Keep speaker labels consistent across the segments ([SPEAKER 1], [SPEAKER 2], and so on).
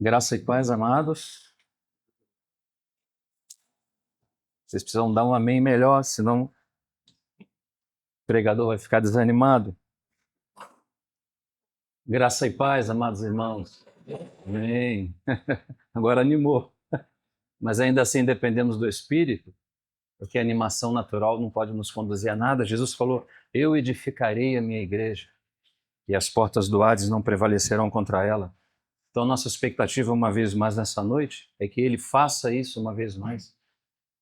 [SPEAKER 1] Graça e paz, amados. Vocês precisam dar um amém melhor, senão o pregador vai ficar desanimado. Graça e paz, amados irmãos. Amém. Agora animou. Mas ainda assim dependemos do Espírito, porque a animação natural não pode nos conduzir a nada. Jesus falou, eu edificarei a minha igreja e as portas do Hades não prevalecerão contra ela. Então, nossa expectativa, uma vez mais nessa noite, é que Ele faça isso uma vez mais,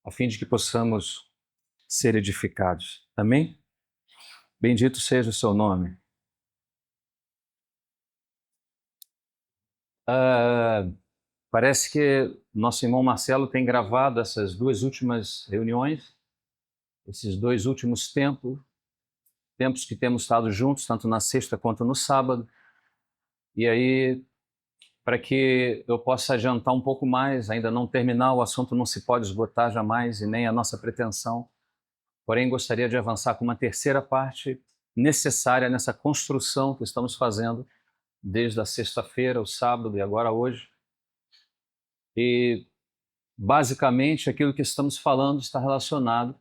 [SPEAKER 1] a fim de que possamos ser edificados. Amém? Bendito seja o seu nome. Parece que nosso irmão Marcelo tem gravado essas duas últimas reuniões, esses dois últimos tempos que temos estado juntos, tanto na sexta quanto no sábado. E aí, para que eu possa adiantar um pouco mais, ainda não terminar, o assunto não se pode esgotar jamais e nem a nossa pretensão. Porém, gostaria de avançar com uma terceira parte necessária nessa construção que estamos fazendo desde a sexta-feira, o sábado e agora hoje. E, basicamente, aquilo que estamos falando está relacionado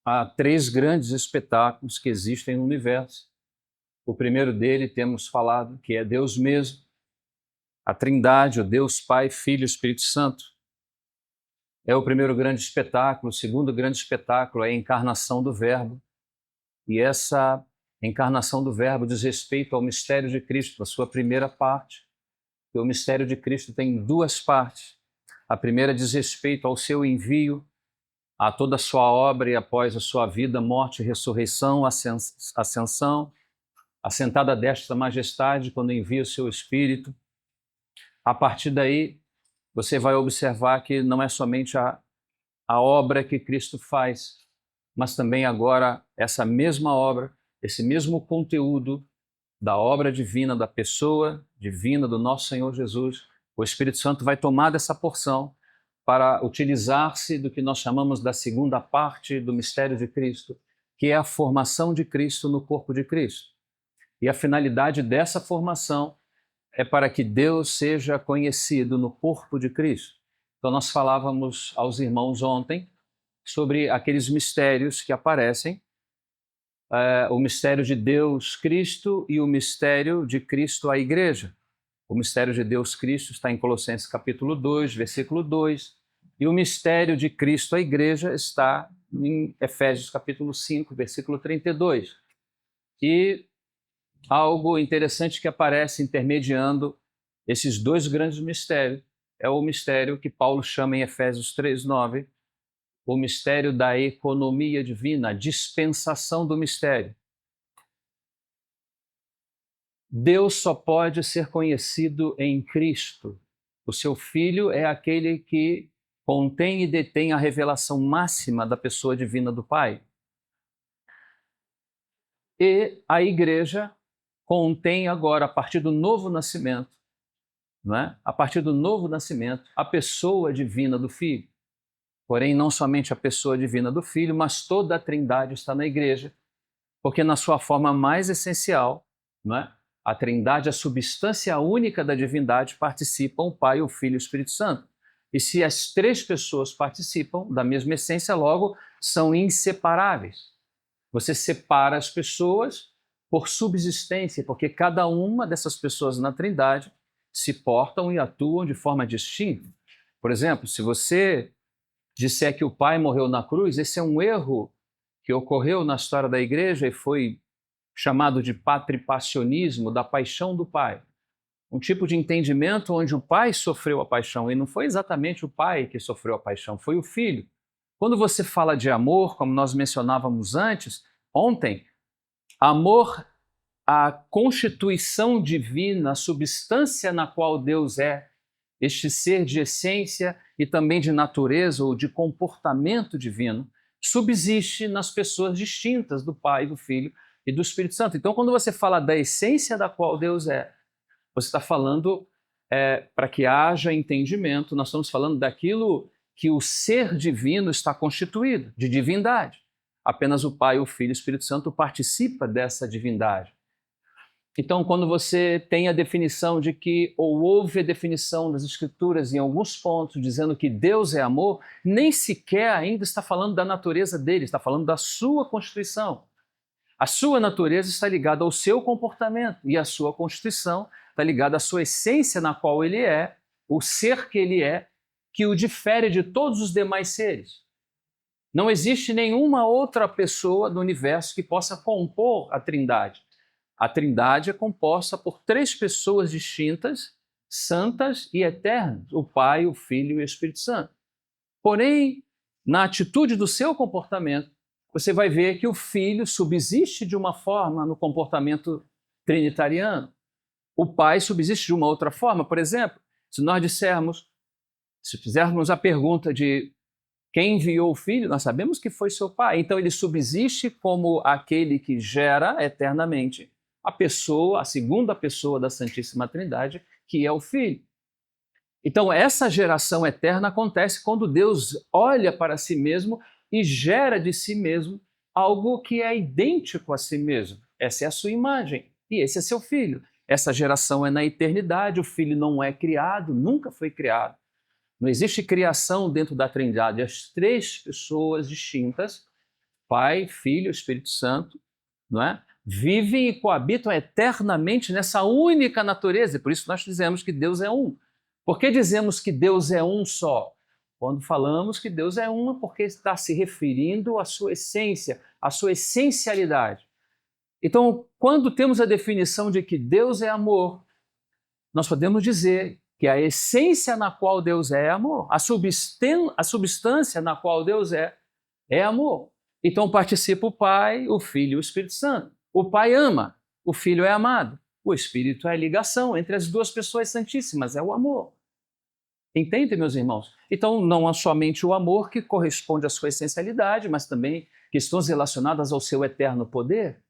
[SPEAKER 1] a três grandes espetáculos que existem no universo. O primeiro dele, temos falado, que é Deus mesmo, a Trindade, o Deus Pai, Filho e Espírito Santo. É o primeiro grande espetáculo. O segundo grande espetáculo é a encarnação do Verbo. E essa encarnação do Verbo diz respeito ao mistério de Cristo, a sua primeira parte. E o mistério de Cristo tem duas partes. A primeira diz respeito ao seu envio, a toda a sua obra e após a sua vida, morte, ressurreição, ascensão, assentada à destra da majestade, quando envia o seu Espírito. A partir daí, você vai observar que não é somente a obra que Cristo faz, mas também agora essa mesma obra, esse mesmo conteúdo da obra divina, da pessoa divina do nosso Senhor Jesus, o Espírito Santo vai tomar dessa porção para utilizar-se do que nós chamamos da segunda parte do mistério de Cristo, que é a formação de Cristo no corpo de Cristo. E a finalidade dessa formação é para que Deus seja conhecido no corpo de Cristo. Então nós falávamos aos irmãos ontem sobre aqueles mistérios que aparecem, o mistério de Deus Cristo e o mistério de Cristo à Igreja. O mistério de Deus Cristo está em Colossenses capítulo 2, versículo 2, e o mistério de Cristo à Igreja está em Efésios capítulo 5, versículo 32. E algo interessante que aparece intermediando esses dois grandes mistérios é o mistério que Paulo chama em Efésios 3:9, o mistério da economia divina, a dispensação do mistério. Deus só pode ser conhecido em Cristo. O seu Filho é aquele que contém e detém a revelação máxima da pessoa divina do Pai. E a Igreja contém agora, a partir do novo nascimento, a partir do novo nascimento, a pessoa divina do Filho. Porém, não somente a pessoa divina do Filho, mas toda a Trindade está na Igreja, porque na sua forma mais essencial, a Trindade, a substância única da divindade, participam o Pai, o Filho e o Espírito Santo. E se as três pessoas participam da mesma essência, logo são inseparáveis. Você separa as pessoas por subsistência, porque cada uma dessas pessoas na Trindade se portam e atuam de forma distinta. Por exemplo, se você disser que o Pai morreu na cruz, esse é um erro que ocorreu na história da Igreja e foi chamado de patripassionismo, da paixão do Pai. Um tipo de entendimento onde o Pai sofreu a paixão, e não foi exatamente o Pai que sofreu a paixão, foi o Filho. Quando você fala de amor, como nós mencionávamos ontem, amor, a constituição divina, a substância na qual Deus é, este ser de essência e também de natureza ou de comportamento divino, subsiste nas pessoas distintas do Pai, do Filho e do Espírito Santo. Então, quando você fala da essência da qual Deus é, você está falando para que haja entendimento, nós estamos falando daquilo que o ser divino está constituído, de divindade. Apenas o Pai, o Filho e o Espírito Santo participam dessa divindade. Então, quando você tem a definição de que, ou houve a definição das Escrituras em alguns pontos, dizendo que Deus é amor, nem sequer ainda está falando da natureza dele, está falando da sua constituição. A sua natureza está ligada ao seu comportamento e a sua constituição está ligada à sua essência na qual ele é, o ser que ele é, que o difere de todos os demais seres. Não existe nenhuma outra pessoa no universo que possa compor a Trindade. A Trindade é composta por 3 pessoas distintas, santas e eternas, o Pai, o Filho e o Espírito Santo. Porém, na atitude do seu comportamento, você vai ver que o Filho subsiste de uma forma no comportamento trinitariano. O Pai subsiste de uma outra forma. Por exemplo, se fizermos a pergunta de quem enviou o Filho, nós sabemos que foi seu Pai. Então ele subsiste como aquele que gera eternamente a pessoa, a segunda pessoa da Santíssima Trindade, que é o Filho. Então essa geração eterna acontece quando Deus olha para si mesmo e gera de si mesmo algo que é idêntico a si mesmo. Essa é a sua imagem e esse é seu Filho. Essa geração é na eternidade, o Filho não é criado, nunca foi criado. Não existe criação dentro da Trindade. As 3 pessoas distintas, Pai, Filho, Espírito Santo, não é? Vivem e coabitam eternamente nessa única natureza. E por isso nós dizemos que Deus é um. Por que dizemos que Deus é um só? Quando falamos que Deus é um, é porque está se referindo à sua essência, à sua essencialidade. Então, quando temos a definição de que Deus é amor, nós podemos dizer que a essência na qual Deus é amor, a substância na qual Deus é amor. Então participa o Pai, o Filho e o Espírito Santo. O Pai ama, o Filho é amado, o Espírito é a ligação entre as 2 pessoas santíssimas, é o amor. Entende, meus irmãos? Então não é somente o amor que corresponde à sua essencialidade, mas também questões relacionadas ao seu eterno poder.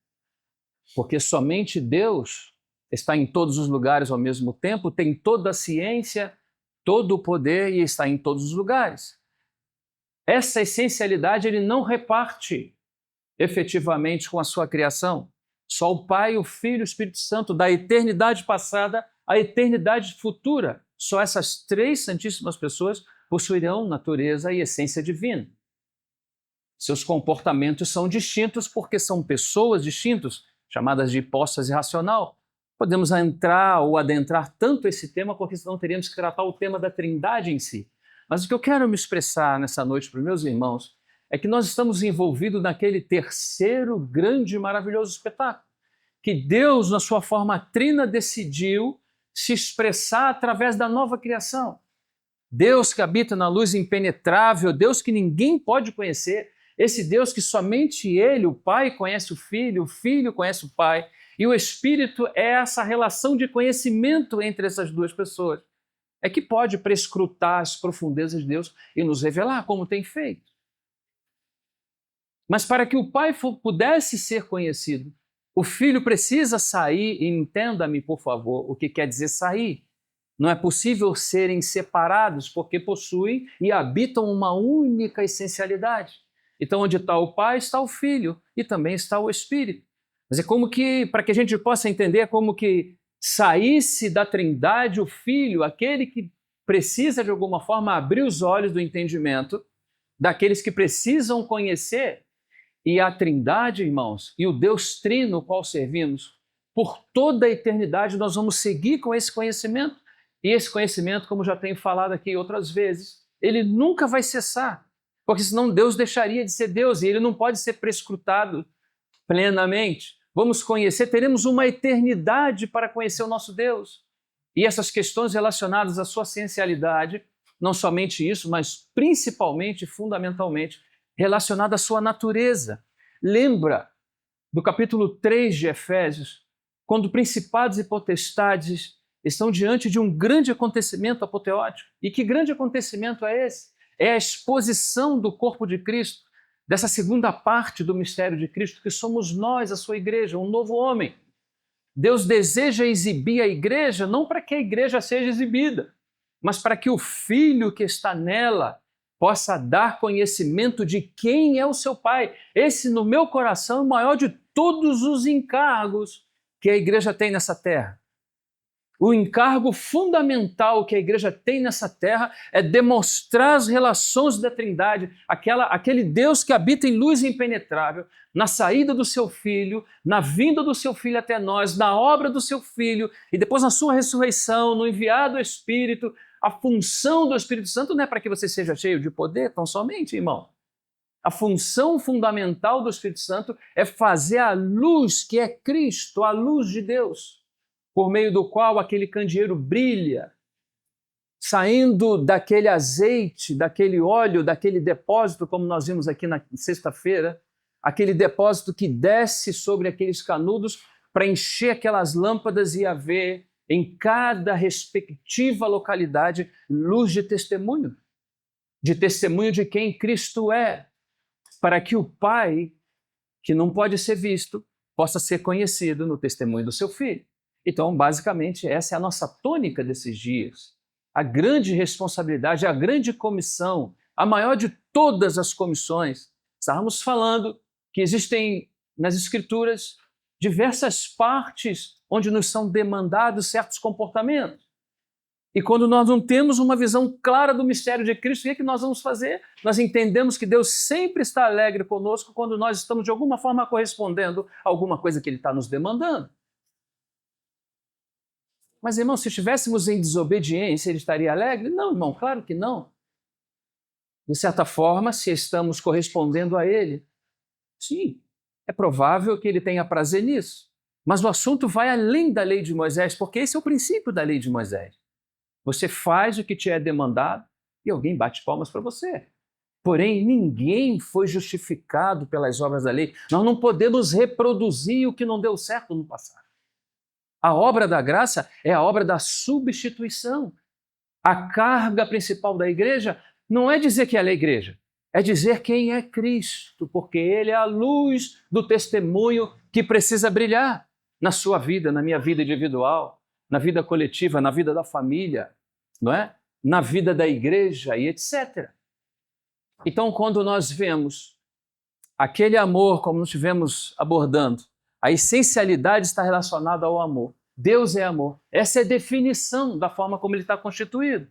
[SPEAKER 1] Porque somente Deus está em todos os lugares ao mesmo tempo, tem toda a ciência, todo o poder e está em todos os lugares. Essa essencialidade ele não reparte efetivamente com a sua criação. Só o Pai, o Filho e o Espírito Santo, da eternidade passada à eternidade futura. Só essas 3 santíssimas pessoas possuirão natureza e essência divina. Seus comportamentos são distintos porque são pessoas distintas, chamadas de hipóstase racional. Podemos entrar ou adentrar tanto esse tema, porque senão teríamos que tratar o tema da Trindade em si. Mas o que eu quero me expressar nessa noite para os meus irmãos é que nós estamos envolvidos naquele terceiro grande e maravilhoso espetáculo, que Deus, na sua forma trina, decidiu se expressar através da nova criação. Deus que habita na luz impenetrável, Deus que ninguém pode conhecer, esse Deus que somente Ele, o Pai, conhece o Filho conhece o Pai, e o Espírito é essa relação de conhecimento entre essas 2 pessoas. É que pode prescrutar as profundezas de Deus e nos revelar como tem feito. Mas para que o Pai pudesse ser conhecido, o Filho precisa sair, e entenda-me, por favor, o que quer dizer sair. Não é possível serem separados porque possuem e habitam uma única essencialidade. Então, onde está o Pai, está o Filho e também está o Espírito. Mas é como que, para que a gente possa entender, é como que saísse da Trindade o Filho, aquele que precisa de alguma forma abrir os olhos do entendimento daqueles que precisam conhecer. E a Trindade, irmãos, e o Deus Trino, o qual servimos, por toda a eternidade nós vamos seguir com esse conhecimento. E esse conhecimento, como já tenho falado aqui outras vezes, ele nunca vai cessar, porque senão Deus deixaria de ser Deus e ele não pode ser prescrutado plenamente. Vamos conhecer, teremos uma eternidade para conhecer o nosso Deus. E essas questões relacionadas à sua essencialidade, não somente isso, mas principalmente, fundamentalmente, relacionada à sua natureza. Lembra do capítulo 3 de Efésios, quando principados e potestades estão diante de um grande acontecimento apoteótico. E que grande acontecimento é esse? É a exposição do corpo de Cristo, dessa segunda parte do mistério de Cristo, que somos nós, a sua igreja, um novo homem. Deus deseja exibir a igreja não para que a igreja seja exibida, mas para que o Filho que está nela possa dar conhecimento de quem é o seu Pai. Esse, no meu coração, é o maior de todos os encargos que a igreja tem nessa terra. O encargo fundamental que a igreja tem nessa terra é demonstrar as relações da Trindade, aquele Deus que habita em luz impenetrável, na saída do seu Filho, na vinda do seu Filho até nós, na obra do seu Filho, e depois na sua ressurreição, no enviado Espírito. A função do Espírito Santo não é para que você seja cheio de poder, tão somente, irmão. A função fundamental do Espírito Santo é fazer a luz que é Cristo, a luz de Deus, por meio do qual aquele candeeiro brilha, saindo daquele azeite, daquele óleo, daquele depósito, como nós vimos aqui na sexta-feira, aquele depósito que desce sobre aqueles canudos para encher aquelas lâmpadas e haver em cada respectiva localidade luz de testemunho de quem Cristo é, para que o Pai, que não pode ser visto, possa ser conhecido no testemunho do seu Filho. Então, basicamente, essa é a nossa tônica desses dias. A grande responsabilidade, a grande comissão, a maior de todas as comissões. Estávamos falando que existem nas Escrituras diversas partes onde nos são demandados certos comportamentos. E quando nós não temos uma visão clara do mistério de Cristo, o que é que nós vamos fazer? Nós entendemos que Deus sempre está alegre conosco quando nós estamos de alguma forma correspondendo a alguma coisa que Ele está nos demandando. Mas, irmão, se estivéssemos em desobediência, Ele estaria alegre? Não, irmão, claro que não. De certa forma, se estamos correspondendo a Ele, sim, é provável que Ele tenha prazer nisso. Mas o assunto vai além da lei de Moisés, porque esse é o princípio da lei de Moisés. Você faz o que te é demandado e alguém bate palmas para você. Porém, ninguém foi justificado pelas obras da lei. Nós não podemos reproduzir o que não deu certo no passado. A obra da graça é a obra da substituição. A carga principal da igreja não é dizer que ela é igreja, é dizer quem é Cristo, porque Ele é a luz do testemunho que precisa brilhar na sua vida, na minha vida individual, na vida coletiva, na vida da família, não é? Na vida da igreja e etc. Então, quando nós vemos aquele amor, como nós estivemos abordando, a essencialidade está relacionada ao amor. Deus é amor. Essa é a definição da forma como Ele está constituído.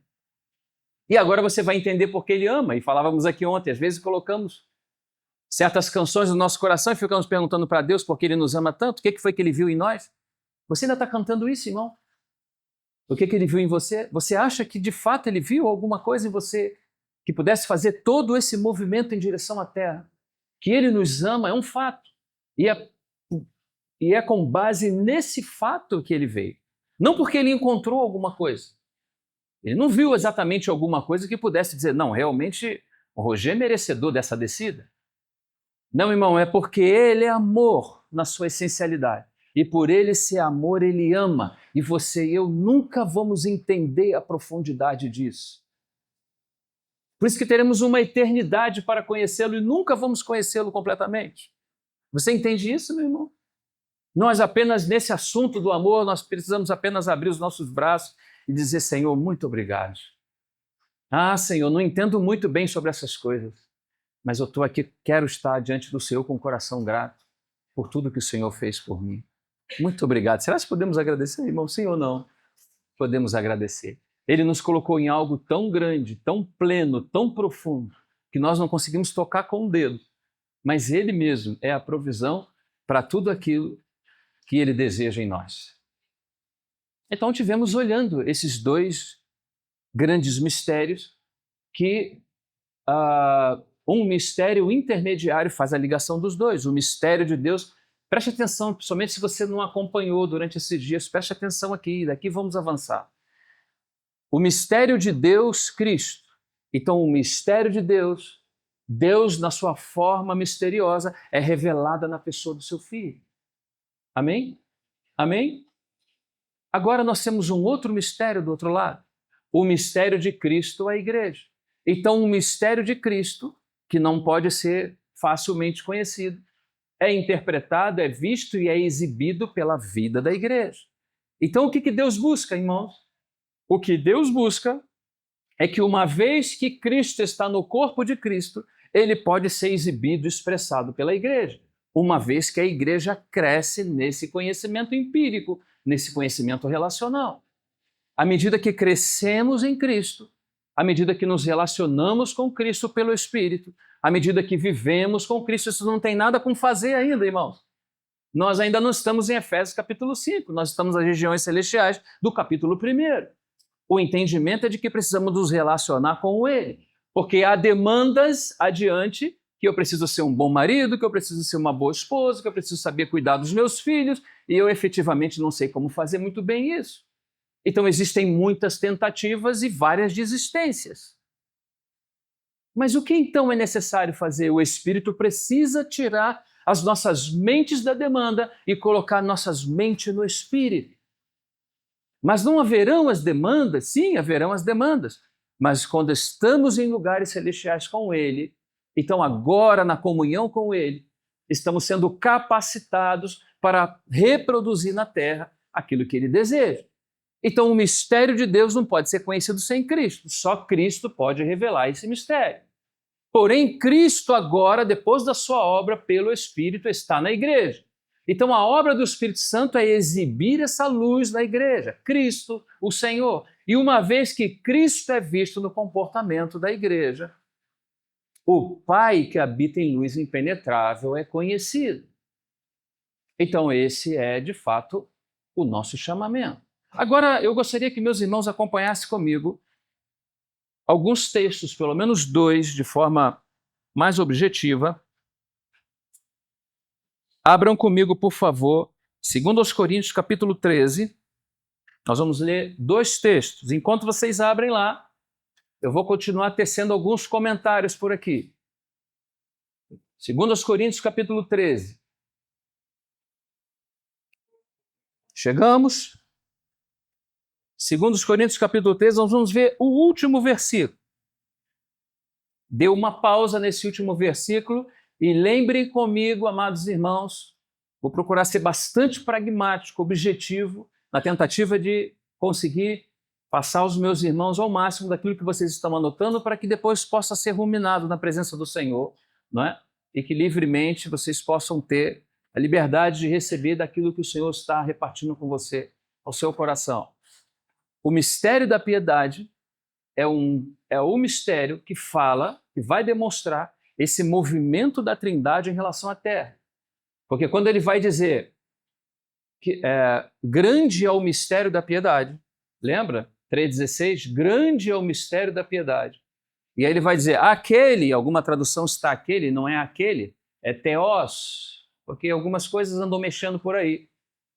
[SPEAKER 1] E agora você vai entender por que Ele ama. E falávamos aqui ontem, às vezes colocamos certas canções no nosso coração e ficamos perguntando para Deus por que Ele nos ama tanto, o que foi que Ele viu em nós? Você ainda está cantando isso, irmão? O que Ele viu em você? Você acha que de fato Ele viu alguma coisa em você que pudesse fazer todo esse movimento em direção à terra? Que Ele nos ama é um fato. E é com base nesse fato que Ele veio. Não porque Ele encontrou alguma coisa. Ele não viu exatamente alguma coisa que pudesse dizer, não, realmente o Roger é merecedor dessa descida. Não, irmão, é porque Ele é amor na sua essencialidade. E por Ele ser amor, Ele ama. E você e eu nunca vamos entender a profundidade disso. Por isso que teremos uma eternidade para conhecê-lo e nunca vamos conhecê-lo completamente. Você entende isso, meu irmão? Nós apenas nesse assunto do amor, nós precisamos apenas abrir os nossos braços e dizer, Senhor, muito obrigado. Ah, Senhor, não entendo muito bem sobre essas coisas, mas eu estou aqui, quero estar diante do Senhor com o coração grato por tudo que o Senhor fez por mim. Muito obrigado. Será que podemos agradecer, irmão? Sim ou não? Podemos agradecer. Ele nos colocou em algo tão grande, tão pleno, tão profundo, que nós não conseguimos tocar com o dedo, mas Ele mesmo é a provisão para tudo aquilo que Ele deseja em nós. Então tivemos olhando esses dois grandes mistérios que um mistério intermediário faz a ligação dos dois, o mistério de Deus. Preste atenção, principalmente se você não acompanhou durante esses dias, preste atenção aqui, daqui vamos avançar. O mistério de Deus, Cristo. Então o mistério de Deus, Deus na sua forma misteriosa, é revelada na pessoa do seu Filho. Amém? Amém? Agora nós temos um outro mistério do outro lado. O mistério de Cristo à igreja. Então, o mistério de Cristo, que não pode ser facilmente conhecido, é interpretado, é visto e é exibido pela vida da igreja. Então, o que Deus busca, irmãos? O que Deus busca é que uma vez que Cristo está no corpo de Cristo, Ele pode ser exibido e expressado pela igreja. uma vez que a igreja cresce nesse conhecimento empírico, nesse conhecimento relacional. À medida que crescemos em Cristo, à medida que nos relacionamos com Cristo pelo Espírito, à medida que vivemos com Cristo, isso não tem nada com fazer ainda, irmãos. Nós ainda não estamos em Efésios capítulo 5, nós estamos nas regiões celestiais do capítulo 1. O entendimento é de que precisamos nos relacionar com Ele, porque há demandas adiante que eu preciso ser um bom marido, que eu preciso ser uma boa esposa, que eu preciso saber cuidar dos meus filhos, e eu efetivamente não sei como fazer muito bem isso. Então existem muitas tentativas e várias desistências. Mas o que então é necessário fazer? O Espírito precisa tirar as nossas mentes da demanda e colocar nossas mentes no Espírito. Mas não haverão as demandas? Sim, haverão as demandas. Mas quando estamos em lugares celestiais com Ele, então agora na comunhão com Ele, estamos sendo capacitados para reproduzir na terra aquilo que Ele deseja. Então o mistério de Deus não pode ser conhecido sem Cristo. Só Cristo pode revelar esse mistério. Porém, Cristo agora, depois da sua obra pelo Espírito, está na igreja. Então a obra do Espírito Santo é exibir essa luz na igreja, Cristo, o Senhor. E uma vez que Cristo é visto no comportamento da igreja, o Pai que habita em luz impenetrável é conhecido. Então esse é, de fato, o nosso chamamento. Agora, eu gostaria que meus irmãos acompanhassem comigo alguns textos, pelo menos 2, de forma mais objetiva. Abram comigo, por favor, 2 Coríntios, capítulo 13. Nós vamos ler 2 textos. Enquanto vocês abrem lá, eu vou continuar tecendo alguns comentários por aqui. 2 Coríntios, capítulo 13. Chegamos. 2 Coríntios, capítulo 13, nós vamos ver o último versículo. Dê uma pausa nesse último versículo e lembrem comigo, amados irmãos, vou procurar ser bastante pragmático, objetivo, na tentativa de conseguir passar aos meus irmãos ao máximo daquilo que vocês estão anotando para que depois possa ser ruminado na presença do Senhor, não é? E que livremente vocês possam ter a liberdade de receber daquilo que o Senhor está repartindo com você, ao seu coração. O mistério da piedade é o mistério que fala, que vai demonstrar esse movimento da Trindade em relação à Terra. Porque quando ele vai dizer que grande é o mistério da piedade, lembra? 3,16, grande é o mistério da piedade. E aí ele vai dizer, aquele, alguma tradução está aquele, não é aquele, é theos, porque algumas coisas andam mexendo por aí.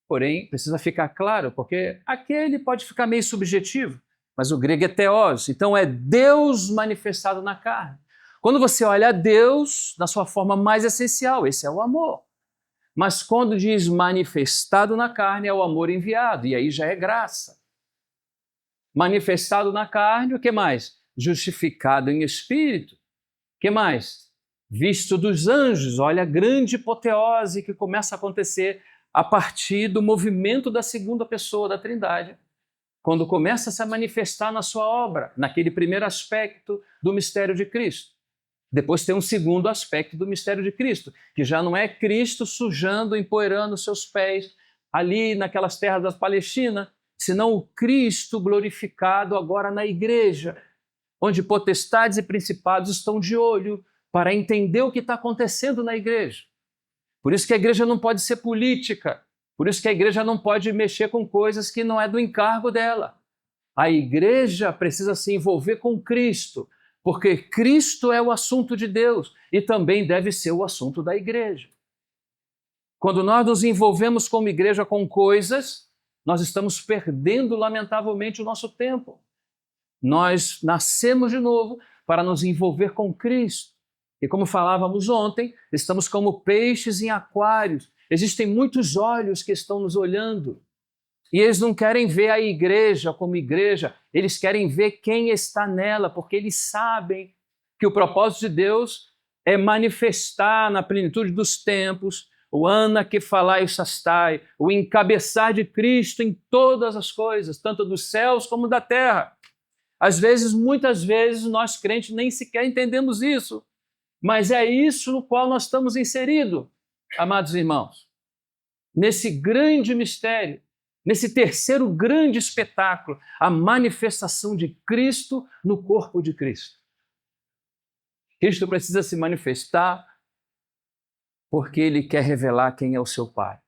[SPEAKER 1] Porém, precisa ficar claro, porque aquele pode ficar meio subjetivo, mas o grego é theos, então é Deus manifestado na carne. Quando você olha a Deus na sua forma mais essencial, esse é o amor. Mas quando diz manifestado na carne, é o amor enviado, e aí já é graça. Manifestado na carne, o que mais? Justificado em espírito. O que mais? Visto dos anjos, olha a grande apoteose que começa a acontecer a partir do movimento da segunda pessoa da Trindade, quando começa a se manifestar na sua obra, naquele primeiro aspecto do mistério de Cristo. Depois tem um segundo aspecto do mistério de Cristo, que já não é Cristo sujando, empoeirando seus pés ali naquelas terras da Palestina, senão o Cristo glorificado agora na igreja, onde potestades e principados estão de olho para entender o que está acontecendo na igreja. Por isso que a igreja não pode ser política, por isso que a igreja não pode mexer com coisas que não é do encargo dela. A igreja precisa se envolver com Cristo, porque Cristo é o assunto de Deus e também deve ser o assunto da igreja. Quando nós nos envolvemos como igreja com coisas, nós estamos perdendo lamentavelmente o nosso tempo. Nós nascemos de novo para nos envolver com Cristo. E como falávamos ontem, estamos como peixes em aquários. Existem muitos olhos que estão nos olhando. E eles não querem ver a igreja como igreja, eles querem ver quem está nela, porque eles sabem que o propósito de Deus é manifestar na plenitude dos tempos o ana que falai sastai, o encabeçar de Cristo em todas as coisas, tanto dos céus como da terra. Às vezes, muitas vezes, nós crentes nem sequer entendemos isso. Mas é isso no qual nós estamos inseridos. amados irmãos, nesse grande mistério, nesse terceiro grande espetáculo, a manifestação de Cristo no corpo de Cristo. Cristo precisa se manifestar porque Ele quer revelar quem é o seu Pai.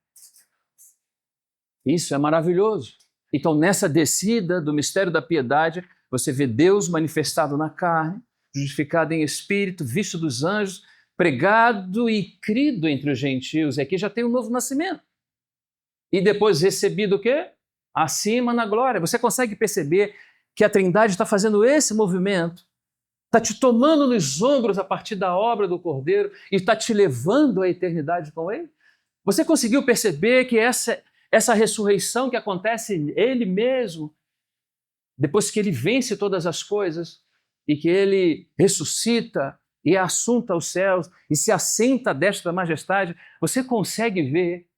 [SPEAKER 1] Isso é maravilhoso. Então, nessa descida do mistério da piedade, você vê Deus manifestado na carne, justificado em espírito, visto dos anjos, pregado e crido entre os gentios. E aqui já tem um novo nascimento. E depois recebido o quê? Acima na glória. Você consegue perceber que a Trindade está fazendo esse movimento, está te tomando nos ombros a partir da obra do Cordeiro e está te levando à eternidade com Ele? Você conseguiu perceber que essa ressurreição que acontece Ele mesmo, depois que Ele vence todas as coisas e que Ele ressuscita e é assunto aos céus e se assenta à destra da majestade, você consegue ver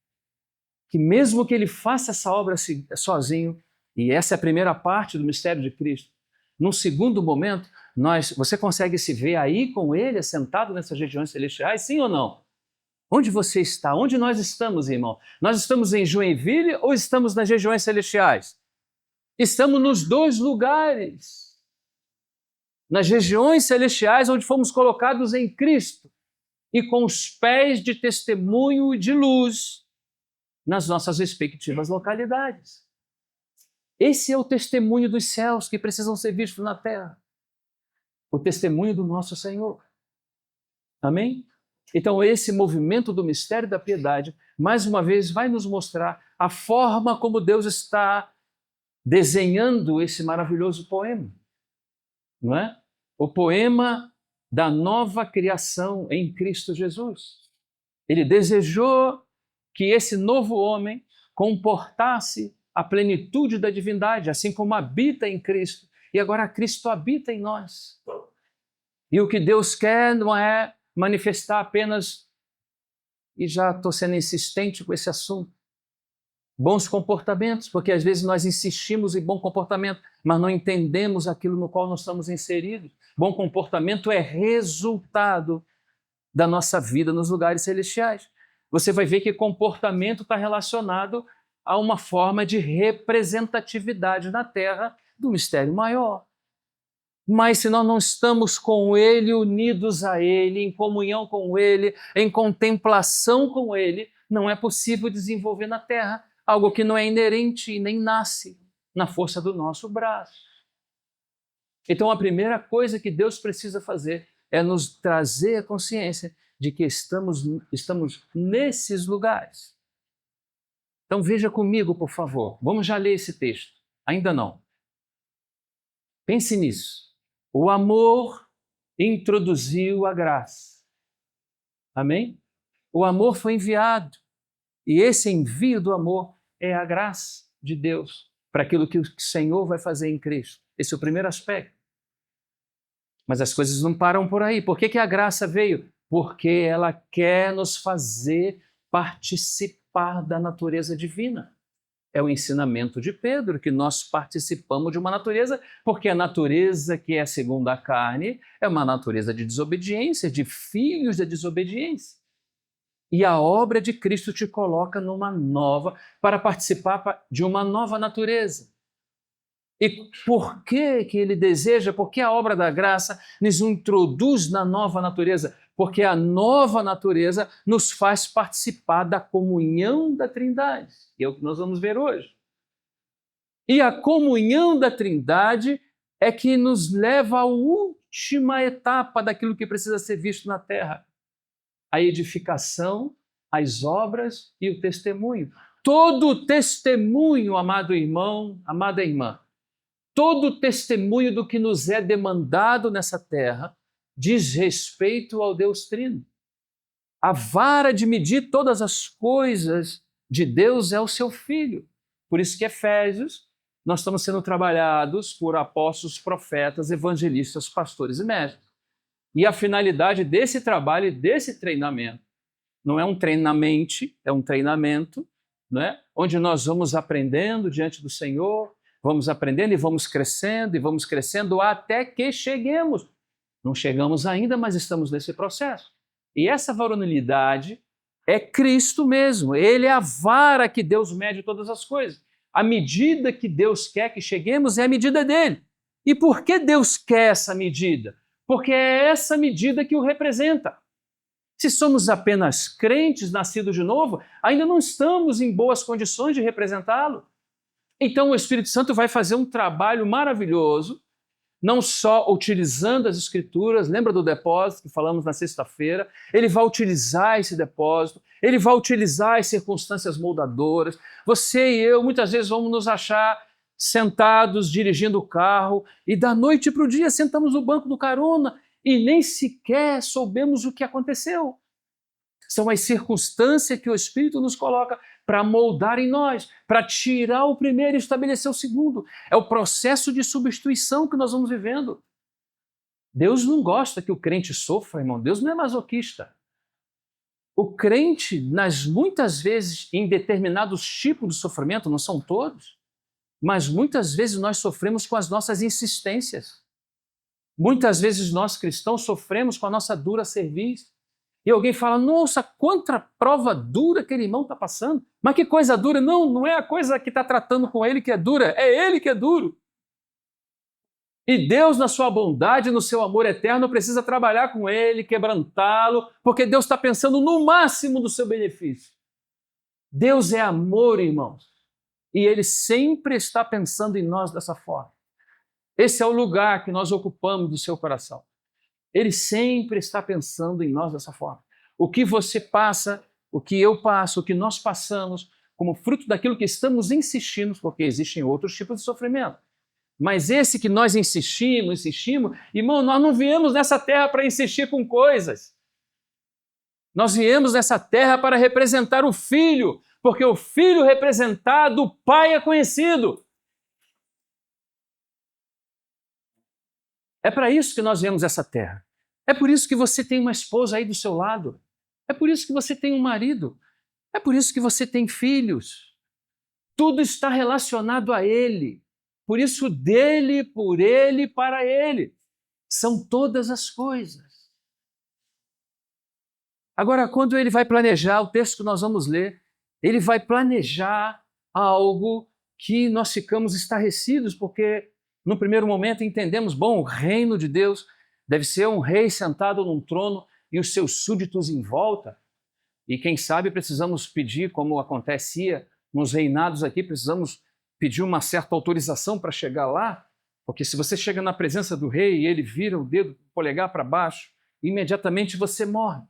[SPEAKER 1] que mesmo que Ele faça essa obra sozinho, e essa é a primeira parte do mistério de Cristo, num segundo momento, você consegue se ver aí com Ele, assentado nessas regiões celestiais, sim ou não? Onde você está? Onde nós estamos, irmão? Nós estamos em Joinville ou estamos nas regiões celestiais? Estamos nos dois lugares. Nas regiões celestiais, onde fomos colocados em Cristo e com os pés de testemunho e de luz nas nossas respectivas localidades. Esse é o testemunho dos céus que precisam ser vistos na terra. O testemunho do nosso Senhor. Amém? Então, esse movimento do mistério da piedade, mais uma vez, vai nos mostrar a forma como Deus está desenhando esse maravilhoso poema. Não é? O poema da nova criação em Cristo Jesus. Ele desejou que esse novo homem comportasse a plenitude da divindade, assim como habita em Cristo. E agora Cristo habita em nós. E o que Deus quer não é manifestar apenas, e já estou sendo insistente com esse assunto, bons comportamentos, porque às vezes nós insistimos em bom comportamento, mas não entendemos aquilo no qual nós estamos inseridos. Bom comportamento é resultado da nossa vida nos lugares celestiais. Você vai ver que comportamento está relacionado a uma forma de representatividade na Terra do mistério maior. Mas se nós não estamos com Ele, unidos a Ele, em comunhão com Ele, em contemplação com Ele, não é possível desenvolver na Terra algo que não é inerente e nem nasce na força do nosso braço. Então a primeira coisa que Deus precisa fazer é nos trazer a consciência de que estamos nesses lugares. Então veja comigo, por favor. Vamos já ler esse texto. Ainda não. Pense nisso. O amor introduziu a graça. Amém? O amor foi enviado. E esse envio do amor é a graça de Deus para aquilo que o Senhor vai fazer em Cristo. Esse é o primeiro aspecto. Mas as coisas não param por aí. Por que a graça veio? Porque ela quer nos fazer participar da natureza divina. É o ensinamento de Pedro, que nós participamos de uma natureza, porque a natureza que é segundo a carne é uma natureza de desobediência, de filhos da desobediência. E a obra de Cristo te coloca numa nova, para participar de uma nova natureza. E por que Ele deseja, porque a obra da graça nos introduz na nova natureza? Porque a nova natureza nos faz participar da comunhão da Trindade. E é o que nós vamos ver hoje. E a comunhão da Trindade é que nos leva à última etapa daquilo que precisa ser visto na terra. A edificação, as obras e o testemunho. Todo testemunho, amado irmão, amada irmã, todo testemunho do que nos é demandado nessa terra diz respeito ao Deus Trino. A vara de medir todas as coisas de Deus é o seu Filho. Por isso que Efésios, nós estamos sendo trabalhados por apóstolos, profetas, evangelistas, pastores e mestres. E a finalidade desse trabalho e desse treinamento não é um treinamento, é um treinamento, né? Onde nós vamos aprendendo diante do Senhor, vamos aprendendo e vamos crescendo até que cheguemos. Não chegamos ainda, mas estamos nesse processo. E essa varonilidade, é Cristo mesmo. Ele é a vara que Deus mede todas as coisas. A medida que Deus quer que cheguemos é a medida dele. E por que Deus quer essa medida? Porque é essa medida que o representa. Se somos apenas crentes nascidos de novo, ainda não estamos em boas condições de representá-lo. Então o Espírito Santo vai fazer um trabalho maravilhoso, não só utilizando as Escrituras, lembra do depósito que falamos na sexta-feira? Ele vai utilizar esse depósito, ele vai utilizar as circunstâncias moldadoras. Você e eu, muitas vezes, vamos nos achar sentados, dirigindo o carro, e da noite para o dia sentamos no banco do carona e nem sequer soubemos o que aconteceu. São as circunstâncias que o Espírito nos coloca para moldar em nós, para tirar o primeiro e estabelecer o segundo. É o processo de substituição que nós vamos vivendo. Deus não gosta que o crente sofra, irmão. Deus não é masoquista. O crente, muitas vezes, em determinados tipos de sofrimento, não são todos, mas muitas vezes nós sofremos com as nossas insistências. Muitas vezes nós cristãos sofremos com a nossa dura cerviz. E alguém fala, nossa, quanta prova dura aquele irmão está passando. Mas que coisa dura. Não, não é a coisa que está tratando com ele que é dura, é ele que é duro. E Deus, na sua bondade, no seu amor eterno, precisa trabalhar com ele, quebrantá-lo, porque Deus está pensando no máximo do seu benefício. Deus é amor, irmãos. E ele sempre está pensando em nós dessa forma. Esse é o lugar que nós ocupamos do seu coração. Ele sempre está pensando em nós dessa forma. O que você passa, o que eu passo, o que nós passamos, como fruto daquilo que estamos insistindo, porque existem outros tipos de sofrimento. Mas esse que nós insistimos, irmão, nós não viemos nessa terra para insistir com coisas. Nós viemos nessa terra para representar o Filho, porque o Filho representado, o Pai é conhecido. É para isso que nós viemos essa terra. É por isso que você tem uma esposa aí do seu lado. É por isso que você tem um marido. É por isso que você tem filhos. Tudo está relacionado a Ele. Por isso, dele, por Ele, para Ele. São todas as coisas. Agora, quando ele vai planejar, o texto que nós vamos ler, ele vai planejar algo que nós ficamos estarrecidos, porque no primeiro momento entendemos, bom, o reino de Deus deve ser um rei sentado num trono e os seus súditos em volta. E quem sabe precisamos pedir, como acontecia nos reinados aqui, precisamos pedir uma certa autorização para chegar lá, porque se você chega na presença do rei e ele vira o dedo, o polegar para baixo, imediatamente você morre.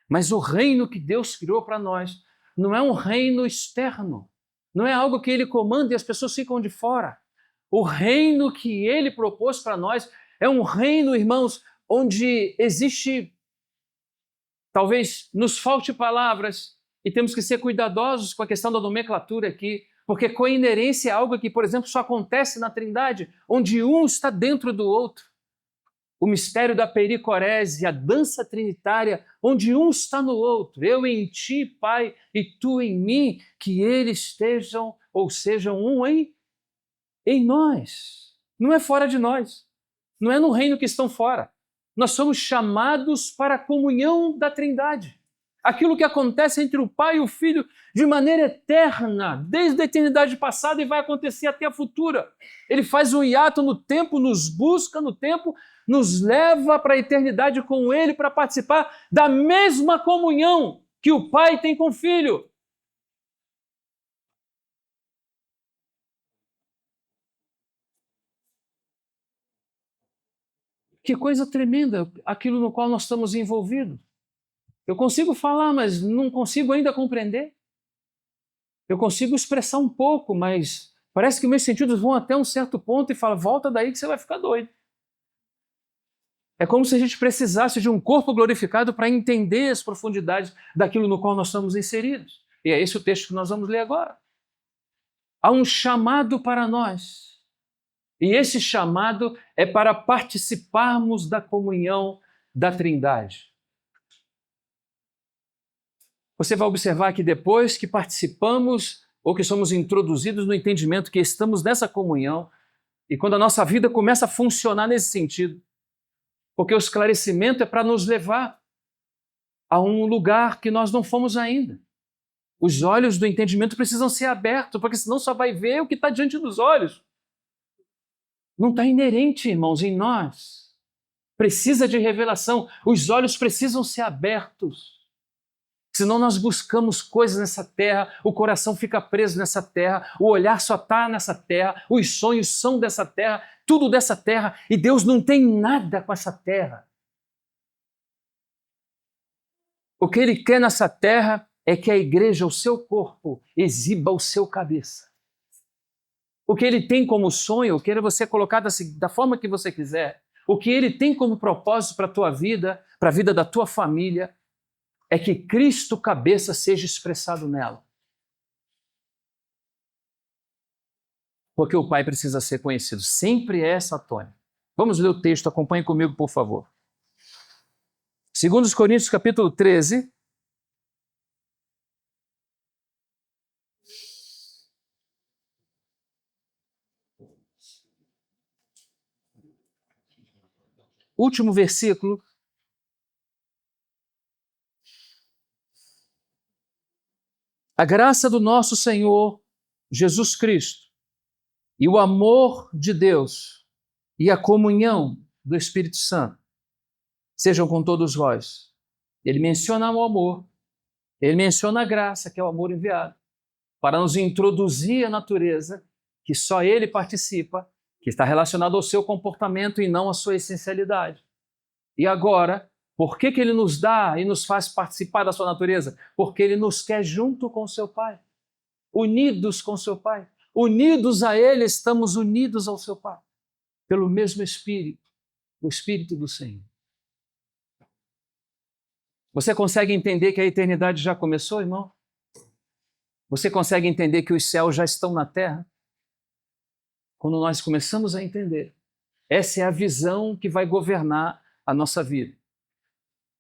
[SPEAKER 1] Mas o reino que Deus criou para nós não é um reino externo, não é algo que ele comanda e as pessoas ficam de fora. O reino que ele propôs para nós é um reino, irmãos, onde existe, talvez nos falte palavras, e temos que ser cuidadosos com a questão da nomenclatura aqui, porque coinerência é algo que, por exemplo, só acontece na Trindade, onde um está dentro do outro. O mistério da pericorese, a dança trinitária, onde um está no outro. Eu em ti, Pai, e tu em mim, que eles estejam ou sejam um em nós. Não é fora de nós. Não é no reino que estão fora. Nós somos chamados para a comunhão da Trindade. Aquilo que acontece entre o Pai e o Filho de maneira eterna, desde a eternidade passada e vai acontecer até a futura. Ele faz um hiato no tempo, nos busca no tempo, nos leva para a eternidade com Ele para participar da mesma comunhão que o Pai tem com o Filho. Que coisa tremenda aquilo no qual nós estamos envolvidos. Eu consigo falar, mas não consigo ainda compreender. Eu consigo expressar um pouco, mas parece que meus sentidos vão até um certo ponto e falam, volta daí que você vai ficar doido. É como se a gente precisasse de um corpo glorificado para entender as profundidades daquilo no qual nós estamos inseridos. E é esse o texto que nós vamos ler agora. Há um chamado para nós. E esse chamado é para participarmos da comunhão da Trindade. Você vai observar que depois que participamos ou que somos introduzidos no entendimento que estamos nessa comunhão, e quando a nossa vida começa a funcionar nesse sentido, porque o esclarecimento é para nos levar a um lugar que nós não fomos ainda. Os olhos do entendimento precisam ser abertos, porque senão só vai ver o que está diante dos olhos. Não está inerente, irmãos, em nós. Precisa de revelação. Os olhos precisam ser abertos. Senão nós buscamos coisas nessa terra, o coração fica preso nessa terra, o olhar só está nessa terra, os sonhos são dessa terra, tudo dessa terra, e Deus não tem nada com essa terra. O que Ele quer nessa terra é que a igreja, o seu corpo, exiba o seu cabeça. O que Ele tem como sonho, queira você colocar da forma que você quiser, o que Ele tem como propósito para a tua vida, para a vida da tua família, é que Cristo cabeça seja expressado nela. Porque o Pai precisa ser conhecido. Sempre é essa a tônica. Vamos ler o texto, acompanhe comigo, por favor. 2 Coríntios, capítulo 13. Último versículo. A graça do nosso Senhor Jesus Cristo e o amor de Deus e a comunhão do Espírito Santo sejam com todos vós. Ele menciona o amor, ele menciona a graça, que é o amor enviado, para nos introduzir a natureza que só ele participa, que está relacionado ao seu comportamento e não à sua essencialidade. E agora, por que ele nos dá e nos faz participar da sua natureza? Porque ele nos quer junto com o seu Pai, unidos com o seu Pai. Unidos a ele, estamos unidos ao seu Pai, pelo mesmo Espírito, o Espírito do Senhor. Você consegue entender que a eternidade já começou, irmão? Você consegue entender que os céus já estão na terra? Quando nós começamos a entender, essa é a visão que vai governar a nossa vida.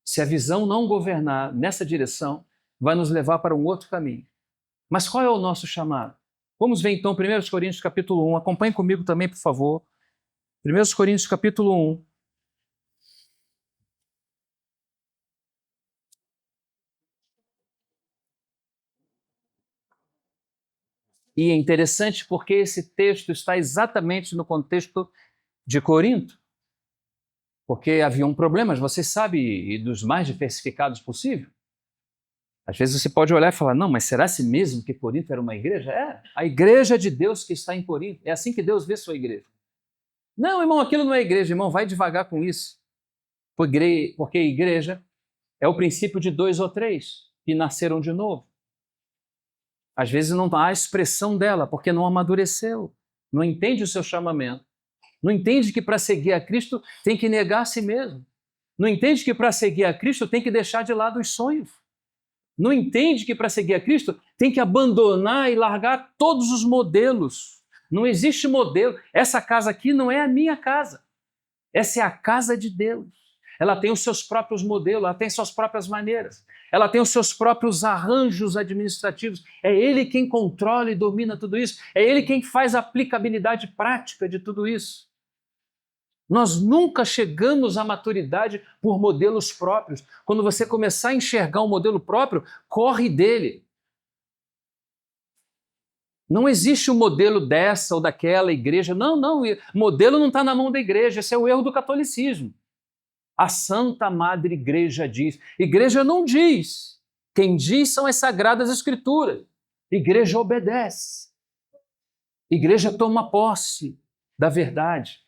[SPEAKER 1] Se a visão não governar nessa direção, vai nos levar para um outro caminho. Mas qual é o nosso chamado? Vamos ver então 1 Coríntios capítulo 1. Acompanhe comigo também, por favor. 1 Coríntios capítulo 1. E é interessante porque esse texto está exatamente no contexto de Corinto. Porque haviam problemas, você sabe, e dos mais diversificados possível. Às vezes você pode olhar e falar, não, mas será assim mesmo que Corinto era uma igreja? É, a igreja de Deus que está em Corinto. É assim que Deus vê sua igreja. Não, irmão, aquilo não é igreja, irmão, vai devagar com isso. Porque a igreja é o princípio de 2 ou 3 que nasceram de novo. Às vezes não há a expressão dela, porque não amadureceu, não entende o seu chamamento. Não entende que para seguir a Cristo tem que negar a si mesmo. Não entende que para seguir a Cristo tem que deixar de lado os sonhos. Não entende que para seguir a Cristo tem que abandonar e largar todos os modelos. Não existe modelo. Essa casa aqui não é a minha casa. Essa é a casa de Deus. Ela tem os seus próprios modelos, ela tem suas próprias maneiras. Ela tem os seus próprios arranjos administrativos. É Ele quem controla e domina tudo isso. É Ele quem faz a aplicabilidade prática de tudo isso. Nós nunca chegamos à maturidade por modelos próprios. Quando você começar a enxergar um modelo próprio, corre dele. Não existe um modelo dessa ou daquela igreja. Não, modelo não está na mão da igreja. Esse é o erro do catolicismo. A Santa Madre Igreja diz. Igreja não diz. Quem diz são as Sagradas Escrituras. Igreja obedece. Igreja toma posse da verdade.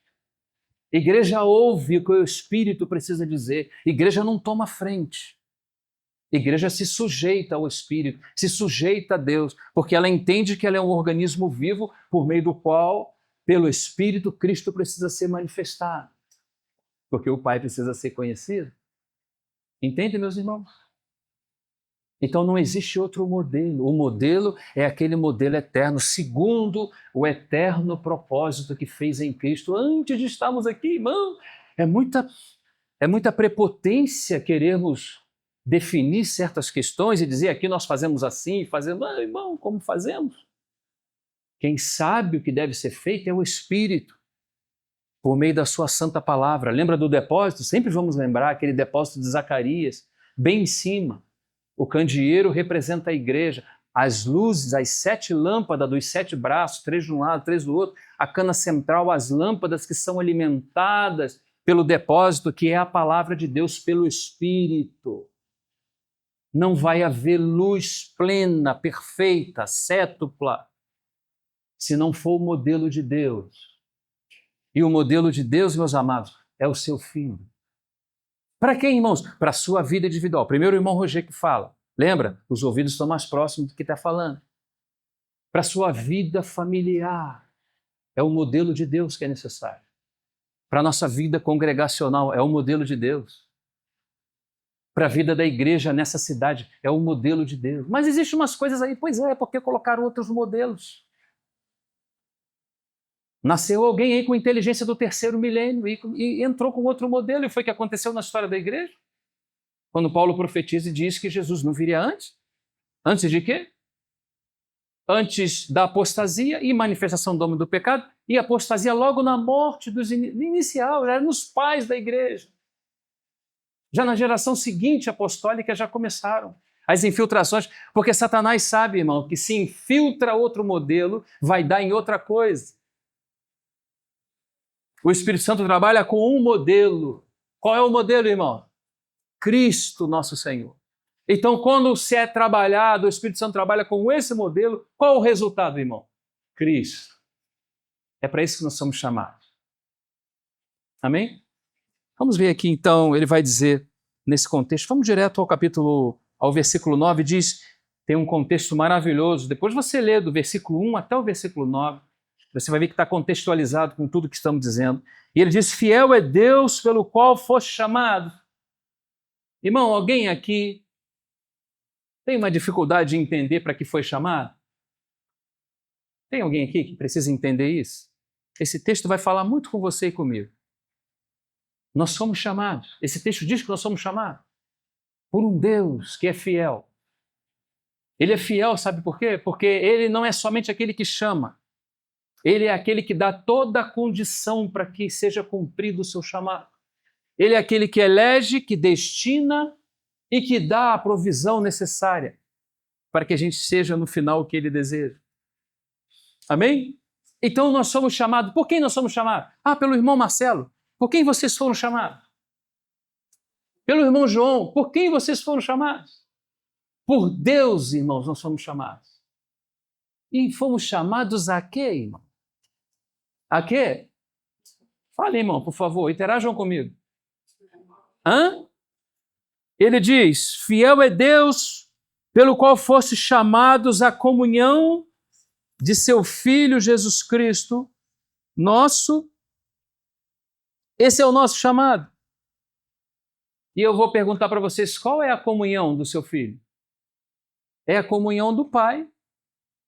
[SPEAKER 1] Igreja ouve o que o Espírito precisa dizer. Igreja não toma frente. Igreja se sujeita ao Espírito, se sujeita a Deus, porque ela entende que ela é um organismo vivo por meio do qual, pelo Espírito, Cristo precisa ser manifestado. Porque o Pai precisa ser conhecido. Entende, meus irmãos? Então não existe outro modelo. O modelo é aquele modelo eterno, segundo o eterno propósito que fez em Cristo antes de estarmos aqui, irmão. É muita prepotência querermos definir certas questões e dizer aqui nós fazemos assim, fazemos, irmão, como fazemos? Quem sabe o que deve ser feito é o Espírito, por meio da sua santa palavra. Lembra do depósito? Sempre vamos lembrar aquele depósito de Zacarias, bem em cima. O candeeiro representa a igreja. As luzes, as 7 lâmpadas dos 7 braços, 3 de um lado, 3 do outro. A cana central, as lâmpadas que são alimentadas pelo depósito, que é a palavra de Deus pelo Espírito. Não vai haver luz plena, perfeita, cétupla, se não for o modelo de Deus. E o modelo de Deus, meus amados, é o seu Filho. Para quem, irmãos? Para a sua vida individual. Primeiro o irmão Roger que fala. Lembra? Os ouvidos estão mais próximos do que está falando. Para a sua vida familiar. É o modelo de Deus que é necessário. Para a nossa vida congregacional, é o modelo de Deus. Para a vida da igreja nessa cidade, é o modelo de Deus. Mas existem umas coisas aí, pois é porque colocaram outros modelos. Nasceu alguém aí com inteligência do 3º milênio e entrou com outro modelo, e foi o que aconteceu na história da igreja. Quando Paulo profetiza e diz que Jesus não viria antes. Antes de quê? Antes da apostasia e manifestação do homem do pecado, e apostasia logo na morte dos inicial, já nos pais da igreja. Já na geração seguinte apostólica já começaram as infiltrações, porque Satanás sabe, irmão, que se infiltra outro modelo, vai dar em outra coisa. O Espírito Santo trabalha com um modelo. Qual é o modelo, irmão? Cristo, nosso Senhor. Então, quando se é trabalhado, o Espírito Santo trabalha com esse modelo, qual é o resultado, irmão? Cristo. É para isso que nós somos chamados. Amém? Vamos ver aqui, então, ele vai dizer, nesse contexto, vamos direto ao versículo 9, diz, tem um contexto maravilhoso, depois você lê do versículo 1 até o versículo 9, você vai ver que está contextualizado com tudo que estamos dizendo. E ele diz, fiel é Deus pelo qual foste chamado. Irmão, alguém aqui tem uma dificuldade de entender para que foi chamado? Tem alguém aqui que precisa entender isso? Esse texto vai falar muito com você e comigo. Nós somos chamados. Esse texto diz que nós somos chamados por um Deus que é fiel. Ele é fiel, sabe por quê? Porque ele não é somente aquele que chama. Ele é aquele que dá toda a condição para que seja cumprido o seu chamado. Ele é aquele que elege, que destina e que dá a provisão necessária para que a gente seja no final o que ele deseja. Amém? Então nós somos chamados. Por quem nós somos chamados? Pelo irmão Marcelo. Por quem vocês foram chamados? Pelo irmão João. Por quem vocês foram chamados? Por Deus, irmãos, nós somos chamados. E fomos chamados a quê, irmão? A quê? Fale, irmão, por favor, interajam comigo. Ele diz, fiel é Deus pelo qual foste chamados à comunhão de seu Filho Jesus Cristo, esse é o nosso chamado. E eu vou perguntar para vocês, qual é a comunhão do seu Filho? É a comunhão do Pai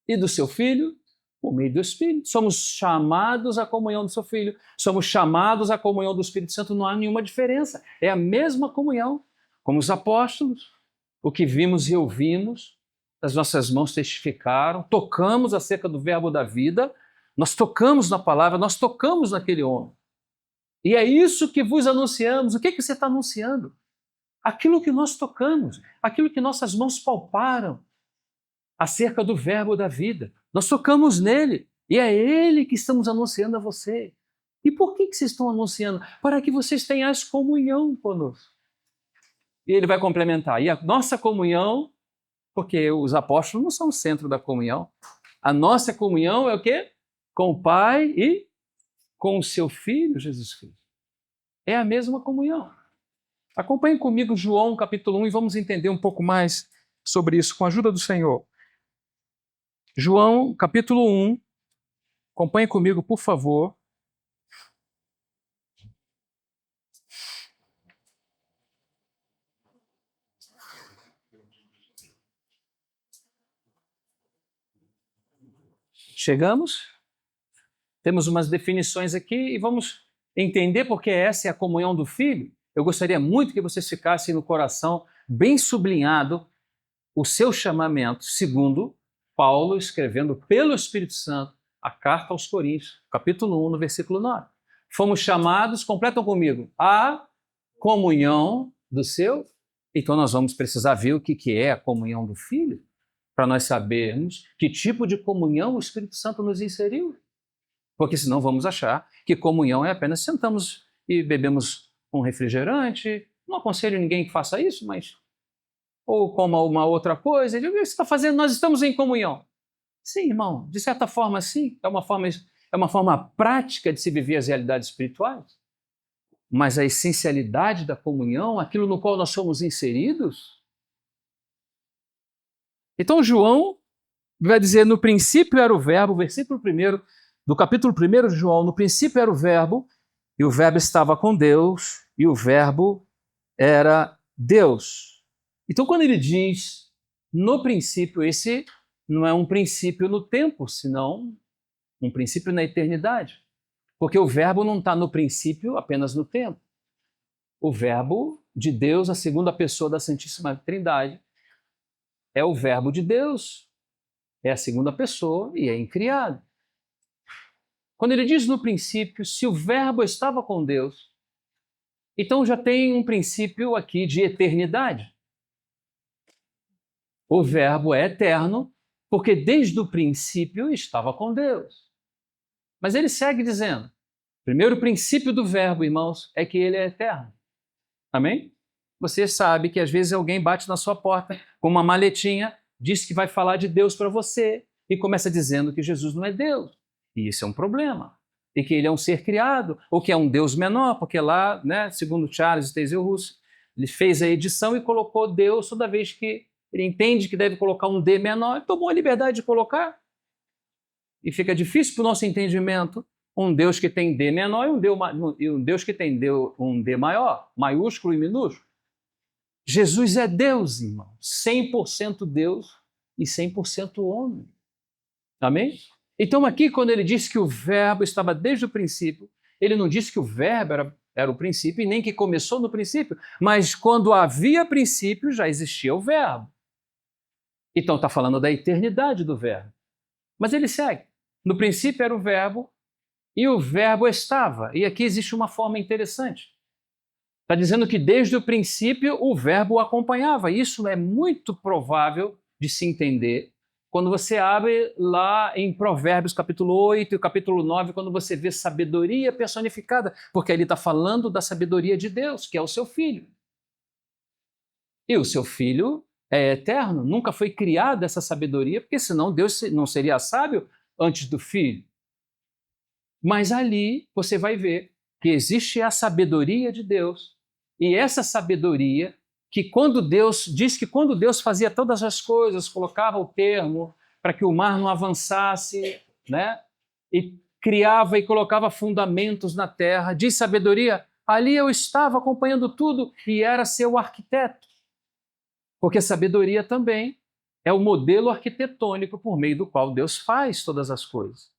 [SPEAKER 1] e do seu Filho por meio do Espírito. Somos chamados à comunhão do seu Filho, somos chamados à comunhão do Espírito Santo, não há nenhuma diferença. É a mesma comunhão, como os apóstolos, o que vimos e ouvimos, as nossas mãos testificaram, tocamos acerca do verbo da vida, nós tocamos na palavra, nós tocamos naquele homem. E é isso que vos anunciamos. O que você está anunciando? Aquilo que nós tocamos, aquilo que nossas mãos palparam acerca do verbo da vida. Nós tocamos nele e é ele que estamos anunciando a você. E por que vocês estão anunciando? Para que vocês tenham comunhão conosco. E ele vai complementar. E a nossa comunhão, porque os apóstolos não são o centro da comunhão, a nossa comunhão é o quê? Com o Pai e com o seu Filho, Jesus Cristo. É a mesma comunhão. Acompanhem comigo João capítulo 1 e vamos entender um pouco mais sobre isso com a ajuda do Senhor. João capítulo 1, acompanhem comigo, por favor. Chegamos? Temos umas definições aqui e vamos entender porque essa é a comunhão do Filho. Eu gostaria muito que vocês ficassem no coração bem sublinhado o seu chamamento, segundo Paulo escrevendo pelo Espírito Santo a carta aos Coríntios, capítulo 1, no versículo 9. Fomos chamados, completam comigo, à comunhão do seu Então nós vamos precisar ver o que é a comunhão do Filho, para nós sabermos que tipo de comunhão o Espírito Santo nos inseriu. Porque senão vamos achar que comunhão é apenas sentamos e bebemos um refrigerante. Não aconselho ninguém que faça isso, mas... Ou coma uma outra coisa. O que você está fazendo? Nós estamos em comunhão. Sim, irmão, de certa forma, sim. É uma forma prática de se viver as realidades espirituais. Mas a essencialidade da comunhão, aquilo no qual nós somos inseridos... Então João vai dizer, no princípio era o verbo, versículo 1 do capítulo 1 de João, no princípio era o verbo, e o verbo estava com Deus, e o verbo era Deus. Então quando ele diz, no princípio, esse não é um princípio no tempo, senão um princípio na eternidade. Porque o verbo não está no princípio apenas no tempo. O verbo de Deus, a segunda pessoa da Santíssima Trindade, é o verbo de Deus, é a segunda pessoa e é incriado. Quando ele diz no princípio, se o verbo estava com Deus, então já tem um princípio aqui de eternidade. O verbo é eterno, porque desde o princípio estava com Deus. Mas ele segue dizendo, primeiro princípio do verbo, irmãos, é que ele é eterno. Amém? Você sabe que às vezes alguém bate na sua porta com uma maletinha, diz que vai falar de Deus para você e começa dizendo que Jesus não é Deus. E isso é um problema. E que ele é um ser criado, ou que é um Deus menor, porque lá, né, segundo Charles Taze Russell, ele fez a edição e colocou Deus toda vez que ele entende que deve colocar um D menor, ele tomou a liberdade de colocar. E fica difícil para o nosso entendimento um Deus que tem D menor e um Deus que tem um D maior, maiúsculo e minúsculo. Jesus é Deus, irmão, 100% Deus e 100% homem. Amém? Então aqui, quando ele diz que o verbo estava desde o princípio, ele não disse que o verbo era o princípio e nem que começou no princípio, mas quando havia princípio já existia o verbo. Então está falando da eternidade do verbo. Mas ele segue. No princípio era o verbo e o verbo estava. E aqui existe uma forma interessante. Está dizendo que desde o princípio o verbo o acompanhava. Isso é muito provável de se entender quando você abre lá em Provérbios capítulo 8 e capítulo 9, quando você vê sabedoria personificada, porque ele está falando da sabedoria de Deus, que é o seu filho. E o seu filho é eterno, nunca foi criada essa sabedoria, porque senão Deus não seria sábio antes do filho. Mas ali você vai ver que existe a sabedoria de Deus, e essa sabedoria que quando Deus fazia todas as coisas, colocava o termo para que o mar não avançasse, né? E criava e colocava fundamentos na terra, de sabedoria, ali eu estava acompanhando tudo e era seu arquiteto. Porque sabedoria também é o modelo arquitetônico por meio do qual Deus faz todas as coisas.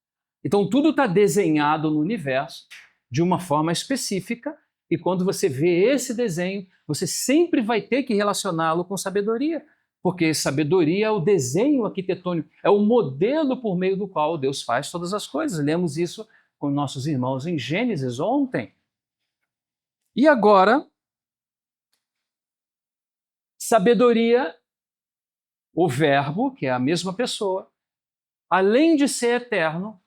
[SPEAKER 1] Então tudo está desenhado no universo de uma forma específica, e quando você vê esse desenho, você sempre vai ter que relacioná-lo com sabedoria, porque sabedoria é o desenho arquitetônico, é o modelo por meio do qual Deus faz todas as coisas. Lemos isso com nossos irmãos em Gênesis ontem. E agora, sabedoria, o verbo, que é a mesma pessoa, além de ser eterno,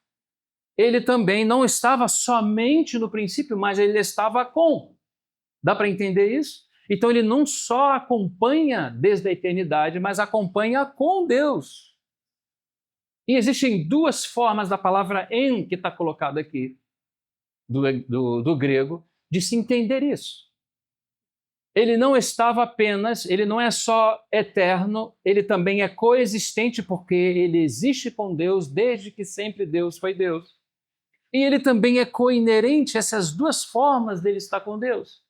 [SPEAKER 1] ele também não estava somente no princípio, mas ele estava com. Dá para entender isso? Então ele não só acompanha desde a eternidade, mas acompanha com Deus. E existem duas formas da palavra em que está colocada aqui, do grego, de se entender isso. Ele não estava apenas, ele não é só eterno, ele também é coexistente, porque ele existe com Deus desde que sempre Deus foi Deus. E ele também é coinerente, essas duas formas dele estar com Deus.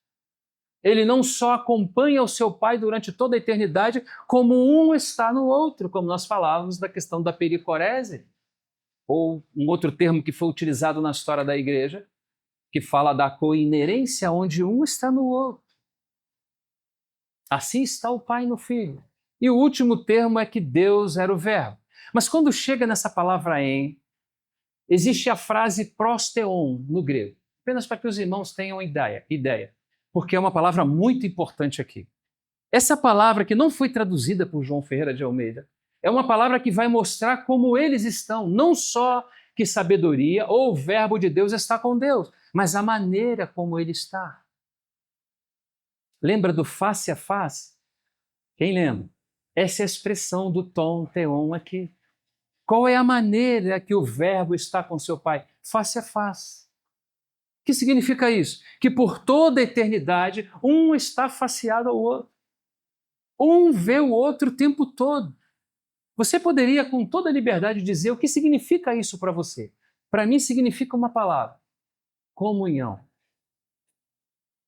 [SPEAKER 1] Ele não só acompanha o seu Pai durante toda a eternidade, como um está no outro, como nós falávamos da questão da pericorese, ou um outro termo que foi utilizado na história da igreja, que fala da coinerência, onde um está no outro. Assim está o Pai no Filho. E o último termo é que Deus era o Verbo. Mas quando chega nessa palavra em, existe a frase prosteon no grego, apenas para que os irmãos tenham ideia, porque é uma palavra muito importante aqui. Essa palavra que não foi traduzida por João Ferreira de Almeida é uma palavra que vai mostrar como eles estão, não só que sabedoria ou o verbo de Deus está com Deus, mas a maneira como ele está. Lembra do face a face? Quem lembra? Essa é a expressão do tom teon aqui. Qual é a maneira que o verbo está com seu Pai? Face a face. O que significa isso? Que por toda a eternidade, um está faceado ao outro. Um vê o outro o tempo todo. Você poderia, com toda a liberdade, dizer o que significa isso para você. Para mim, significa uma palavra: comunhão.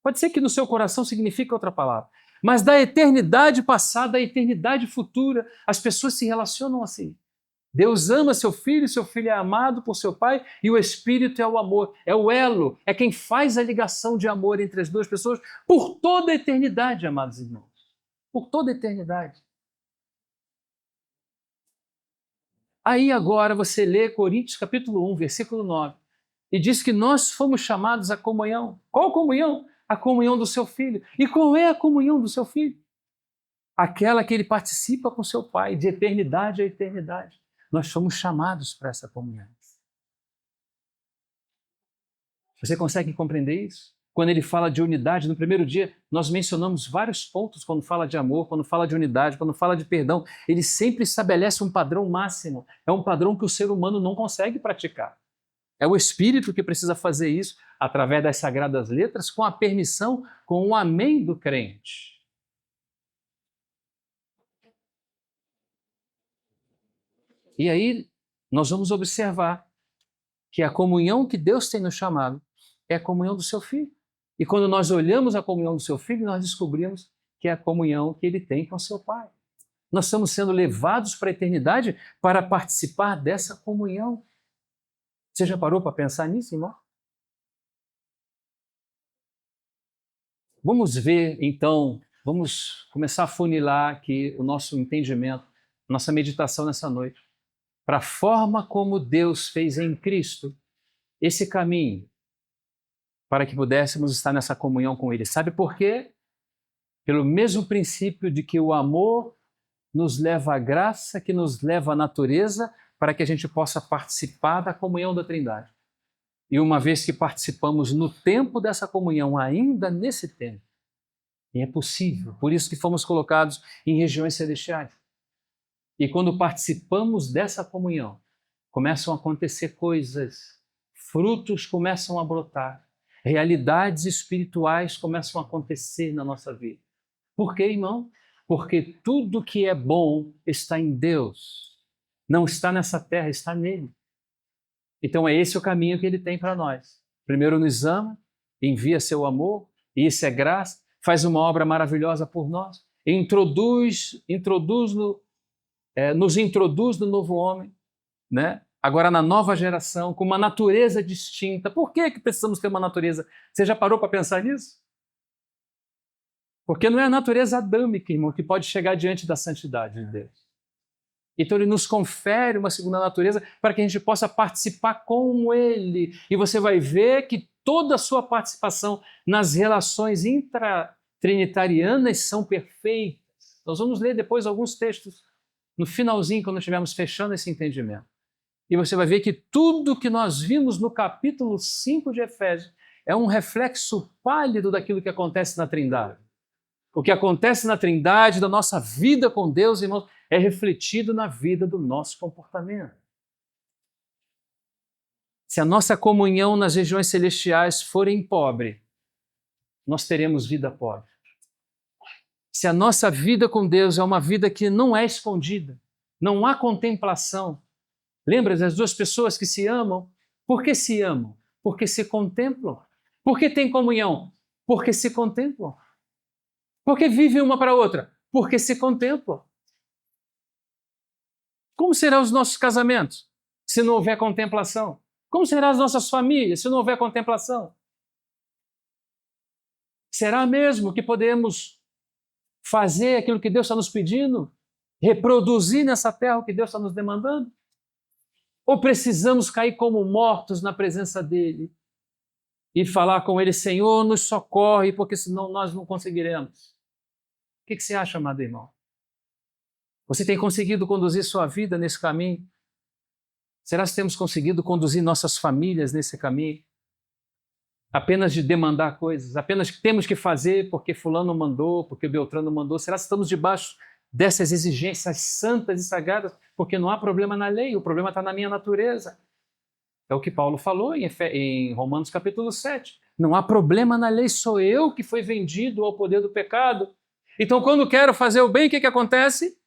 [SPEAKER 1] Pode ser que no seu coração signifique outra palavra. Mas da eternidade passada à eternidade futura, as pessoas se relacionam assim. Deus ama seu filho é amado por seu Pai, e o Espírito é o amor, é o elo, é quem faz a ligação de amor entre as duas pessoas por toda a eternidade, amados irmãos. Por toda a eternidade. Aí agora você lê Coríntios capítulo 1, versículo 9, e diz que nós fomos chamados à comunhão. Qual comunhão? A comunhão do seu filho. E qual é a comunhão do seu filho? Aquela que ele participa com seu Pai, de eternidade a eternidade. Nós somos chamados para essa comunhão. Você consegue compreender isso? Quando ele fala de unidade, no primeiro dia, nós mencionamos vários pontos quando fala de amor, quando fala de unidade, quando fala de perdão. Ele sempre estabelece um padrão máximo. É um padrão que o ser humano não consegue praticar. É o Espírito que precisa fazer isso através das sagradas letras, com a permissão, com o amém do crente. E aí nós vamos observar que a comunhão que Deus tem nos chamado é a comunhão do seu Filho. E quando nós olhamos a comunhão do seu Filho, nós descobrimos que é a comunhão que ele tem com seu Pai. Nós estamos sendo levados para a eternidade para participar dessa comunhão. Você já parou para pensar nisso, irmão? Vamos ver, então, vamos começar a funilar aqui o nosso entendimento, nossa meditação nessa noite, para a forma como Deus fez em Cristo esse caminho para que pudéssemos estar nessa comunhão com Ele. Sabe por quê? Pelo mesmo princípio de que o amor nos leva à graça, que nos leva à natureza, para que a gente possa participar da comunhão da Trindade. E uma vez que participamos no tempo dessa comunhão, ainda nesse tempo, e é possível, por isso que fomos colocados em regiões celestiais. E quando participamos dessa comunhão, começam a acontecer coisas, frutos começam a brotar, realidades espirituais começam a acontecer na nossa vida. Por quê, irmão? Porque tudo que é bom está em Deus. Não está nessa terra, está nele. Então é esse o caminho que ele tem para nós. Primeiro nos ama, envia seu amor, e isso é graça, faz uma obra maravilhosa por nós, nos introduz no novo homem, né? Agora na nova geração, com uma natureza distinta. Por que precisamos ter uma natureza? Você já parou para pensar nisso? Porque não é a natureza adâmica, irmão, que pode chegar diante da santidade de Deus. Então ele nos confere uma segunda natureza para que a gente possa participar com ele. E você vai ver que toda a sua participação nas relações intratrinitarianas são perfeitas. Nós vamos ler depois alguns textos no finalzinho, quando estivermos fechando esse entendimento. E você vai ver que tudo que nós vimos no capítulo 5 de Efésios é um reflexo pálido daquilo que acontece na Trindade. O que acontece na Trindade, da nossa vida com Deus, irmãos, é refletido na vida do nosso comportamento. Se a nossa comunhão nas regiões celestiais forem pobre, nós teremos vida pobre. Se a nossa vida com Deus é uma vida que não é escondida, não há contemplação. Lembra das duas pessoas que se amam? Por que se amam? Porque se contemplam. Por que têm comunhão? Porque se contemplam. Por que vivem uma para a outra? Porque se contemplam. Como serão os nossos casamentos se não houver contemplação? Como serão as nossas famílias se não houver contemplação? Será mesmo que podemos fazer aquilo que Deus está nos pedindo? Reproduzir nessa terra o que Deus está nos demandando? Ou precisamos cair como mortos na presença dEle e falar com Ele: Senhor, nos socorre, porque senão nós não conseguiremos. O que você acha, amado irmão? Você tem conseguido conduzir sua vida nesse caminho? Será que temos conseguido conduzir nossas famílias nesse caminho? Apenas de demandar coisas, apenas que temos que fazer porque fulano mandou, porque Beltrano mandou. Será que estamos debaixo dessas exigências santas e sagradas? Porque não há problema na lei, o problema está na minha natureza. É o que Paulo falou em Romanos capítulo 7. Não há problema na lei, sou eu que fui vendido ao poder do pecado. Então, quando quero fazer o bem, o que acontece?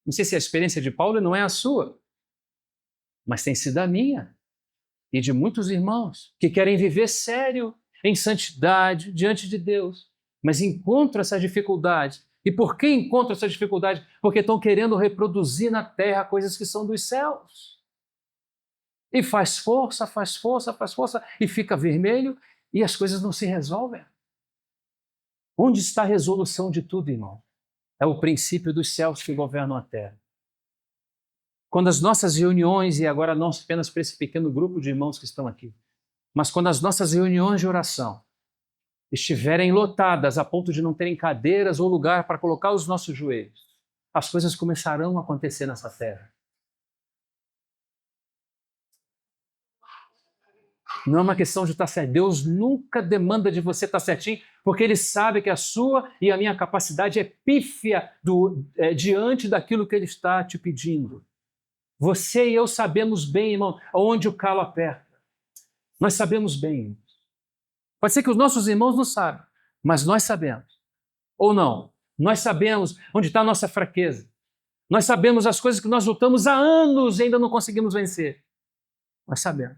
[SPEAKER 1] Não sei se a experiência de Paulo não é a sua, mas tem sido a minha e de muitos irmãos que querem viver sério, em santidade, diante de Deus, mas encontram essa dificuldade. E por que encontram essa dificuldade? Porque estão querendo reproduzir na terra coisas que são dos céus. E faz força, e fica vermelho, e as coisas não se resolvem. Onde está a resolução de tudo, irmão? É o princípio dos céus que governam a terra. Quando as nossas reuniões, e agora não apenas para esse pequeno grupo de irmãos que estão aqui, mas quando as nossas reuniões de oração estiverem lotadas a ponto de não terem cadeiras ou lugar para colocar os nossos joelhos, as coisas começarão a acontecer nessa terra. Não é uma questão de estar certo. Deus nunca demanda de você estar certinho, porque Ele sabe que a sua e a minha capacidade é pífia diante daquilo que Ele está te pedindo. Você e eu sabemos bem, irmão, onde o calo aperta. Nós sabemos bem. Pode ser que os nossos irmãos não saibam, mas nós sabemos. Ou não. Nós sabemos onde está a nossa fraqueza. Nós sabemos as coisas que nós lutamos há anos e ainda não conseguimos vencer. Nós sabemos.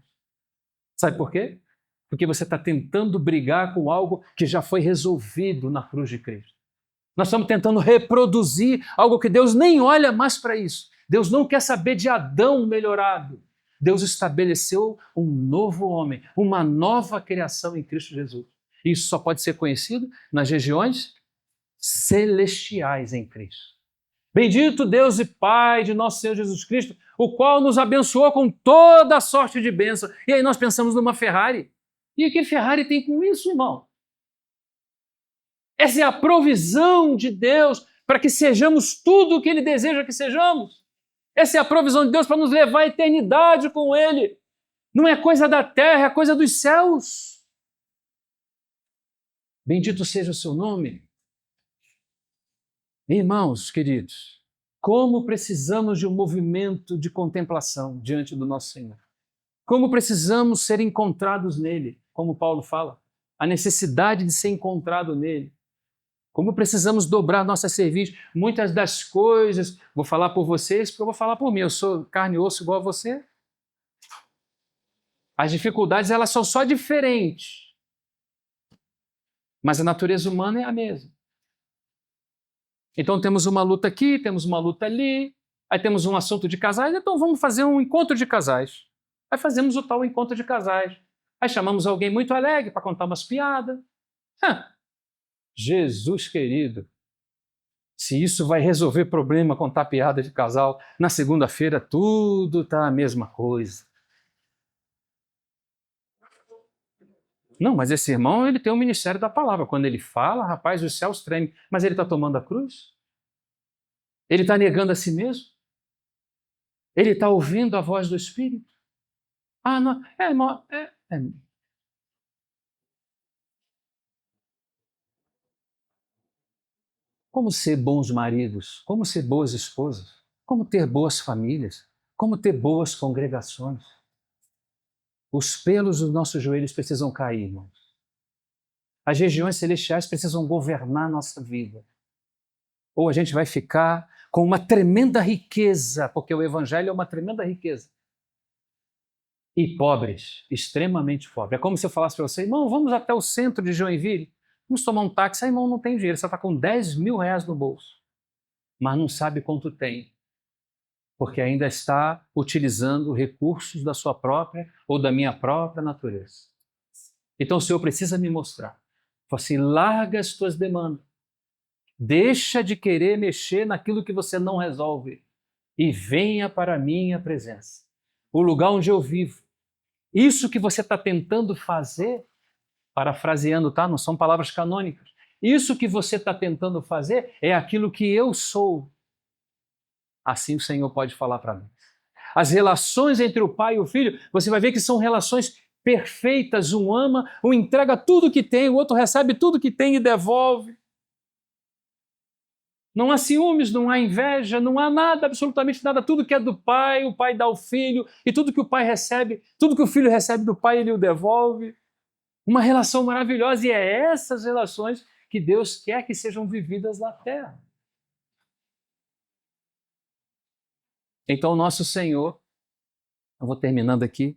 [SPEAKER 1] Sabe por quê? Porque você está tentando brigar com algo que já foi resolvido na cruz de Cristo. Nós estamos tentando reproduzir algo que Deus nem olha mais para isso. Deus não quer saber de Adão melhorado. Deus estabeleceu um novo homem, uma nova criação em Cristo Jesus. Isso só pode ser conhecido nas regiões celestiais em Cristo. Bendito Deus e Pai de nosso Senhor Jesus Cristo, o qual nos abençoou com toda a sorte de bênção. E aí nós pensamos numa Ferrari. E o que Ferrari tem com isso, irmão? Essa é a provisão de Deus para que sejamos tudo o que Ele deseja que sejamos. Essa é a provisão de Deus para nos levar à eternidade com Ele. Não é coisa da terra, é coisa dos céus. Bendito seja o seu nome. Irmãos queridos, como precisamos de um movimento de contemplação diante do nosso Senhor. Como precisamos ser encontrados nele, como Paulo fala. A necessidade de ser encontrado nele. Como precisamos dobrar nossa cerviz. Muitas das coisas, vou falar por vocês, porque eu vou falar por mim. Eu sou carne e osso igual a você. As dificuldades, elas são só diferentes. Mas a natureza humana é a mesma. Então temos uma luta aqui, temos uma luta ali, aí temos um assunto de casais, então vamos fazer um encontro de casais. Aí fazemos o tal encontro de casais. Aí chamamos alguém muito alegre para contar umas piadas. Jesus querido, se isso vai resolver problema contar piada de casal, na segunda-feira tudo está a mesma coisa. Não, mas esse irmão, ele tem o ministério da palavra. Quando ele fala, rapaz, os céus tremem. Mas ele está tomando a cruz? Ele está negando a si mesmo? Ele está ouvindo a voz do Espírito? Ah, não, irmão, Como ser bons maridos? Como ser boas esposas? Como ter boas famílias? Como ter boas congregações? Os pelos dos nossos joelhos precisam cair, irmãos. As regiões celestiais precisam governar nossa vida. Ou a gente vai ficar com uma tremenda riqueza, porque o Evangelho é uma tremenda riqueza. E pobres, extremamente pobres. É como se eu falasse para você, irmão, vamos até o centro de Joinville, vamos tomar um táxi. Irmão, não tem dinheiro, você está com 10 mil reais no bolso, mas não sabe quanto tem. Porque ainda está utilizando recursos da sua própria ou da minha própria natureza. Então o Senhor precisa me mostrar. Fala assim, larga as tuas demandas. Deixa de querer mexer naquilo que você não resolve e venha para a minha presença. O lugar onde eu vivo. Isso que você está tentando fazer, parafraseando, tá? Não são palavras canônicas. Isso que você está tentando fazer é aquilo que eu sou. Assim o Senhor pode falar para mim. As relações entre o pai e o filho, você vai ver que são relações perfeitas. Um ama, um entrega tudo que tem, o outro recebe tudo que tem e devolve. Não há ciúmes, não há inveja, não há nada, absolutamente nada. Tudo que é do pai, o pai dá ao filho, e tudo que o pai recebe, tudo que o filho recebe do pai, ele o devolve. Uma relação maravilhosa, e é essas relações que Deus quer que sejam vividas na terra. Então, nosso Senhor, eu vou terminando aqui,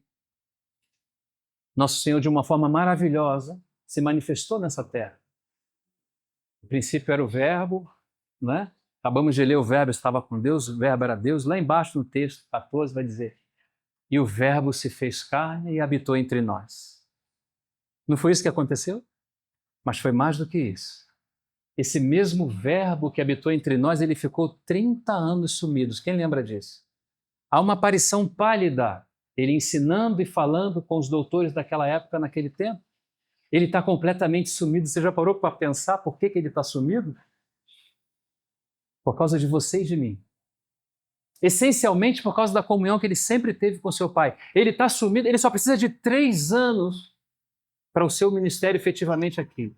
[SPEAKER 1] nosso Senhor, de uma forma maravilhosa, se manifestou nessa terra. No princípio era o Verbo, né? Acabamos de ler, o Verbo estava com Deus, o Verbo era Deus. Lá embaixo no texto 14 vai dizer: e o Verbo se fez carne e habitou entre nós. Não foi isso que aconteceu? Mas foi mais do que isso. Esse mesmo Verbo que habitou entre nós, ele ficou 30 anos sumido. Quem lembra disso? Há uma aparição pálida, ele ensinando e falando com os doutores daquela época, naquele tempo. Ele está completamente sumido. Você já parou para pensar por que ele está sumido? Por causa de você e de mim. Essencialmente por causa da comunhão que ele sempre teve com seu pai. Ele está sumido, ele só precisa de 3 anos para o seu ministério efetivamente aqui.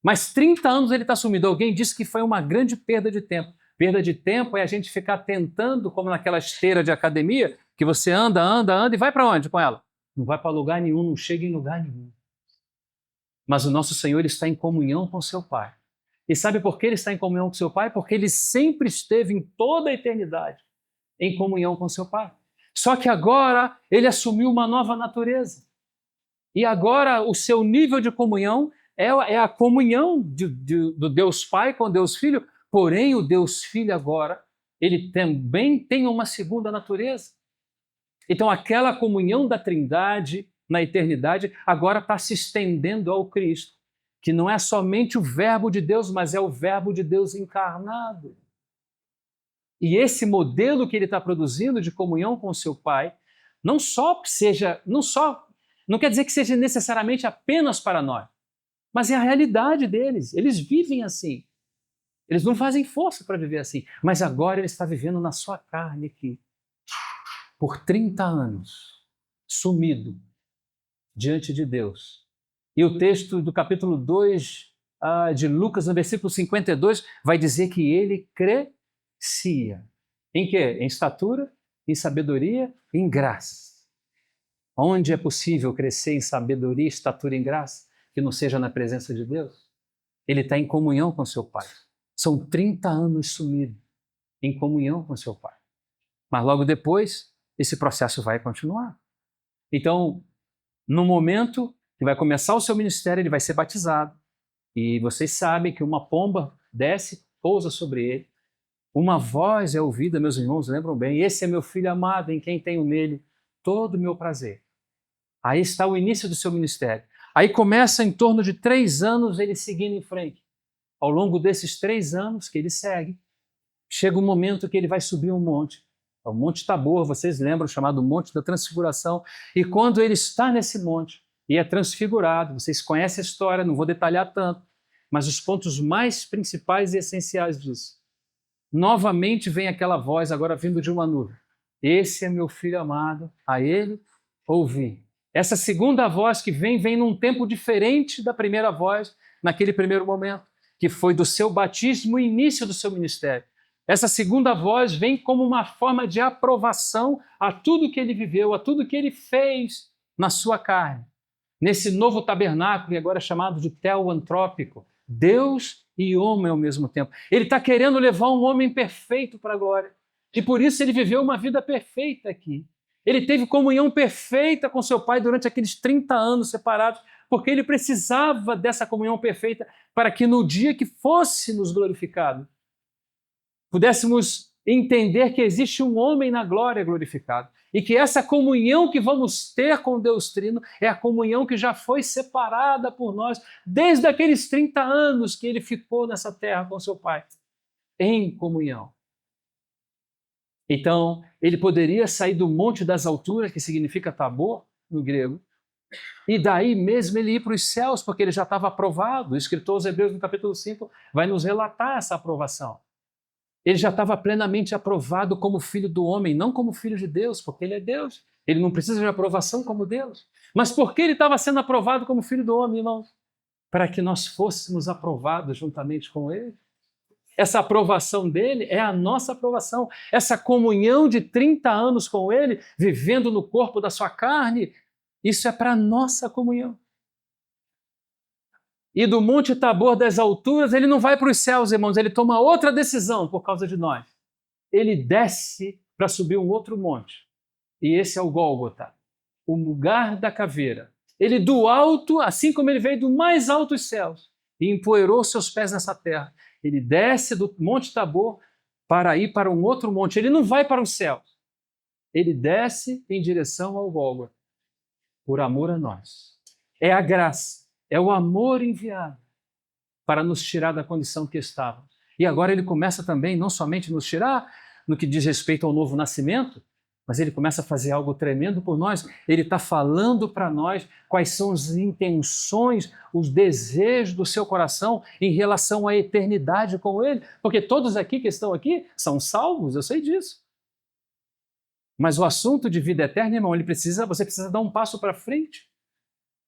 [SPEAKER 1] Mas 30 anos ele está sumido. Alguém disse que foi uma grande perda de tempo. Perda de tempo é a gente ficar tentando, como naquela esteira de academia, que você anda e vai para onde com ela? Não vai para lugar nenhum, não chega em lugar nenhum. Mas o nosso Senhor ele está em comunhão com seu Pai. E sabe por que ele está em comunhão com seu Pai? Porque ele sempre esteve em toda a eternidade em comunhão com seu Pai. Só que agora ele assumiu uma nova natureza. E agora o seu nível de comunhão é a comunhão do Deus Pai com Deus Filho, porém o Deus Filho agora, ele também tem uma segunda natureza. Então aquela comunhão da Trindade na eternidade agora está se estendendo ao Cristo, que não é somente o Verbo de Deus, mas é o Verbo de Deus encarnado. E esse modelo que ele está produzindo de comunhão com o seu Pai, não quer dizer que seja necessariamente apenas para nós, mas é a realidade deles. Eles vivem assim. Eles não fazem força para viver assim, mas agora ele está vivendo na sua carne aqui, por 30 anos, sumido diante de Deus. E o texto do capítulo 2 de Lucas, no versículo 52, vai dizer que ele crescia. Em quê? Em estatura, em sabedoria, em graça. Onde é possível crescer em sabedoria, estatura e em graça, que não seja na presença de Deus? Ele está em comunhão com seu Pai. São 30 anos sumido em comunhão com seu Pai. Mas logo depois, esse processo vai continuar. Então, no momento que vai começar o seu ministério, ele vai ser batizado. E vocês sabem que uma pomba desce, pousa sobre ele. Uma voz é ouvida, meus irmãos, lembram bem? Esse é meu filho amado, em quem tenho nele todo o meu prazer. Aí está o início do seu ministério. Aí começa em torno de 3 anos ele seguindo em frente. Ao longo desses 3 anos que ele segue, chega um momento que ele vai subir um monte. É o Monte Tabor, vocês lembram, chamado Monte da Transfiguração. E quando ele está nesse monte e é transfigurado, vocês conhecem a história, não vou detalhar tanto, mas os pontos mais principais e essenciais disso. Novamente vem aquela voz, agora vindo de uma nuvem. Esse é meu filho amado, a ele ouvi. Essa segunda voz que vem num tempo diferente da primeira voz, naquele primeiro momento, que foi do seu batismo e início do seu ministério. Essa segunda voz vem como uma forma de aprovação a tudo que ele viveu, a tudo que ele fez na sua carne. Nesse novo tabernáculo, agora chamado de teoantrópico, Deus e homem ao mesmo tempo. Ele está querendo levar um homem perfeito para a glória. E por isso ele viveu uma vida perfeita aqui. Ele teve comunhão perfeita com seu Pai durante aqueles 30 anos separados, porque ele precisava dessa comunhão perfeita para que no dia que fôssemos glorificados, pudéssemos entender que existe um homem na glória glorificado e que essa comunhão que vamos ter com Deus Trino é a comunhão que já foi separada por nós desde aqueles 30 anos que ele ficou nessa terra com seu Pai, em comunhão. Então, ele poderia sair do Monte das Alturas, que significa Tabor, no grego, E daí mesmo ele ir para os céus, porque ele já estava aprovado. O escritor aos Hebreus, no capítulo 5, vai nos relatar essa aprovação. Ele já estava plenamente aprovado como filho do homem, não como filho de Deus, porque ele é Deus. Ele não precisa de aprovação como Deus. Mas por que ele estava sendo aprovado como filho do homem, irmãos? Para que nós fôssemos aprovados juntamente com ele. Essa aprovação dele é a nossa aprovação. Essa comunhão de 30 anos com ele, vivendo no corpo da sua carne, isso é para a nossa comunhão. E do Monte Tabor das alturas, ele não vai para os céus, irmãos, ele toma outra decisão por causa de nós. Ele desce para subir um outro monte. E esse é o Gólgota, o lugar da caveira. Ele do alto, assim como ele veio do mais alto dos céus, e empoeirou seus pés nessa terra. Ele desce do Monte Tabor para ir para um outro monte. Ele não vai para os céus. Ele desce em direção ao Gólgota, por amor a nós. É a graça. É o amor enviado para nos tirar da condição que estávamos. E agora ele começa também, não somente nos tirar no que diz respeito ao novo nascimento, mas ele começa a fazer algo tremendo por nós. Ele está falando para nós quais são as intenções, os desejos do seu coração em relação à eternidade com ele. Porque todos aqui que estão aqui são salvos, eu sei disso. Mas o assunto de vida eterna, irmão, você precisa dar um passo para frente.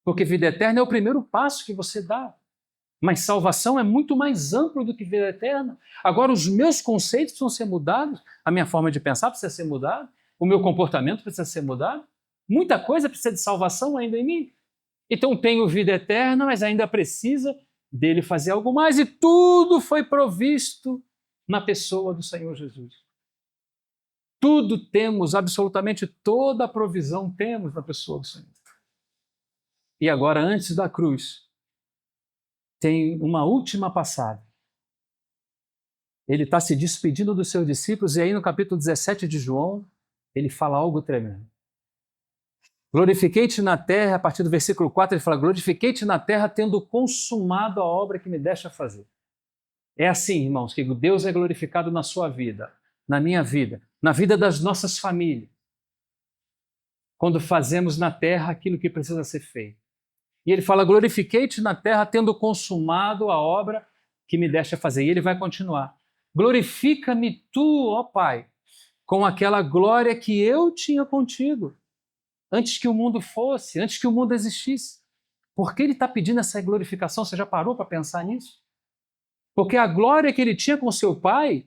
[SPEAKER 1] Porque vida eterna é o primeiro passo que você dá. Mas salvação é muito mais amplo do que vida eterna. Agora, os meus conceitos precisam ser mudados, a minha forma de pensar precisa ser mudada, o meu comportamento precisa ser mudado. Muita coisa precisa de salvação ainda em mim. Então, tenho vida eterna, mas ainda precisa dele fazer algo mais. E tudo foi provisto na pessoa do Senhor Jesus. Tudo temos, absolutamente toda a provisão temos na pessoa do Senhor. E agora, antes da cruz, tem uma última passada. Ele está se despedindo dos seus discípulos e aí no capítulo 17 de João, ele fala algo tremendo. Glorifiquei-te na terra, a partir do versículo 4 ele fala, glorifiquei-te na terra tendo consumado a obra que me deste a fazer. É assim, irmãos, que Deus é glorificado na sua vida, na minha vida, na vida das nossas famílias, quando fazemos na terra aquilo que precisa ser feito. E ele fala, glorifiquei-te na terra tendo consumado a obra que me deste a fazer. E ele vai continuar. Glorifica-me tu, ó Pai, com aquela glória que eu tinha contigo, antes que o mundo fosse, antes que o mundo existisse. Por que ele está pedindo essa glorificação? Você já parou para pensar nisso? Porque a glória que ele tinha com seu Pai,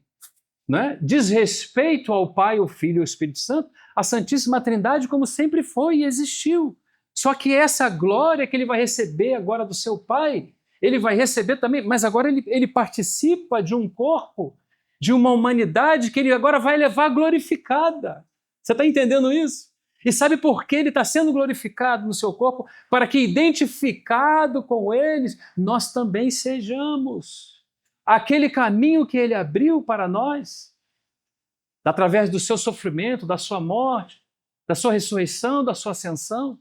[SPEAKER 1] né, diz respeito ao Pai, o Filho e o Espírito Santo, a Santíssima Trindade como sempre foi e existiu. Só que essa glória que ele vai receber agora do seu Pai, ele vai receber também, mas agora ele participa de um corpo, de uma humanidade que ele agora vai levar glorificada. Você está entendendo isso? E sabe por que ele está sendo glorificado no seu corpo? Para que, identificado com eles, nós também sejamos. Aquele caminho que ele abriu para nós, através do seu sofrimento, da sua morte, da sua ressurreição, da sua ascensão,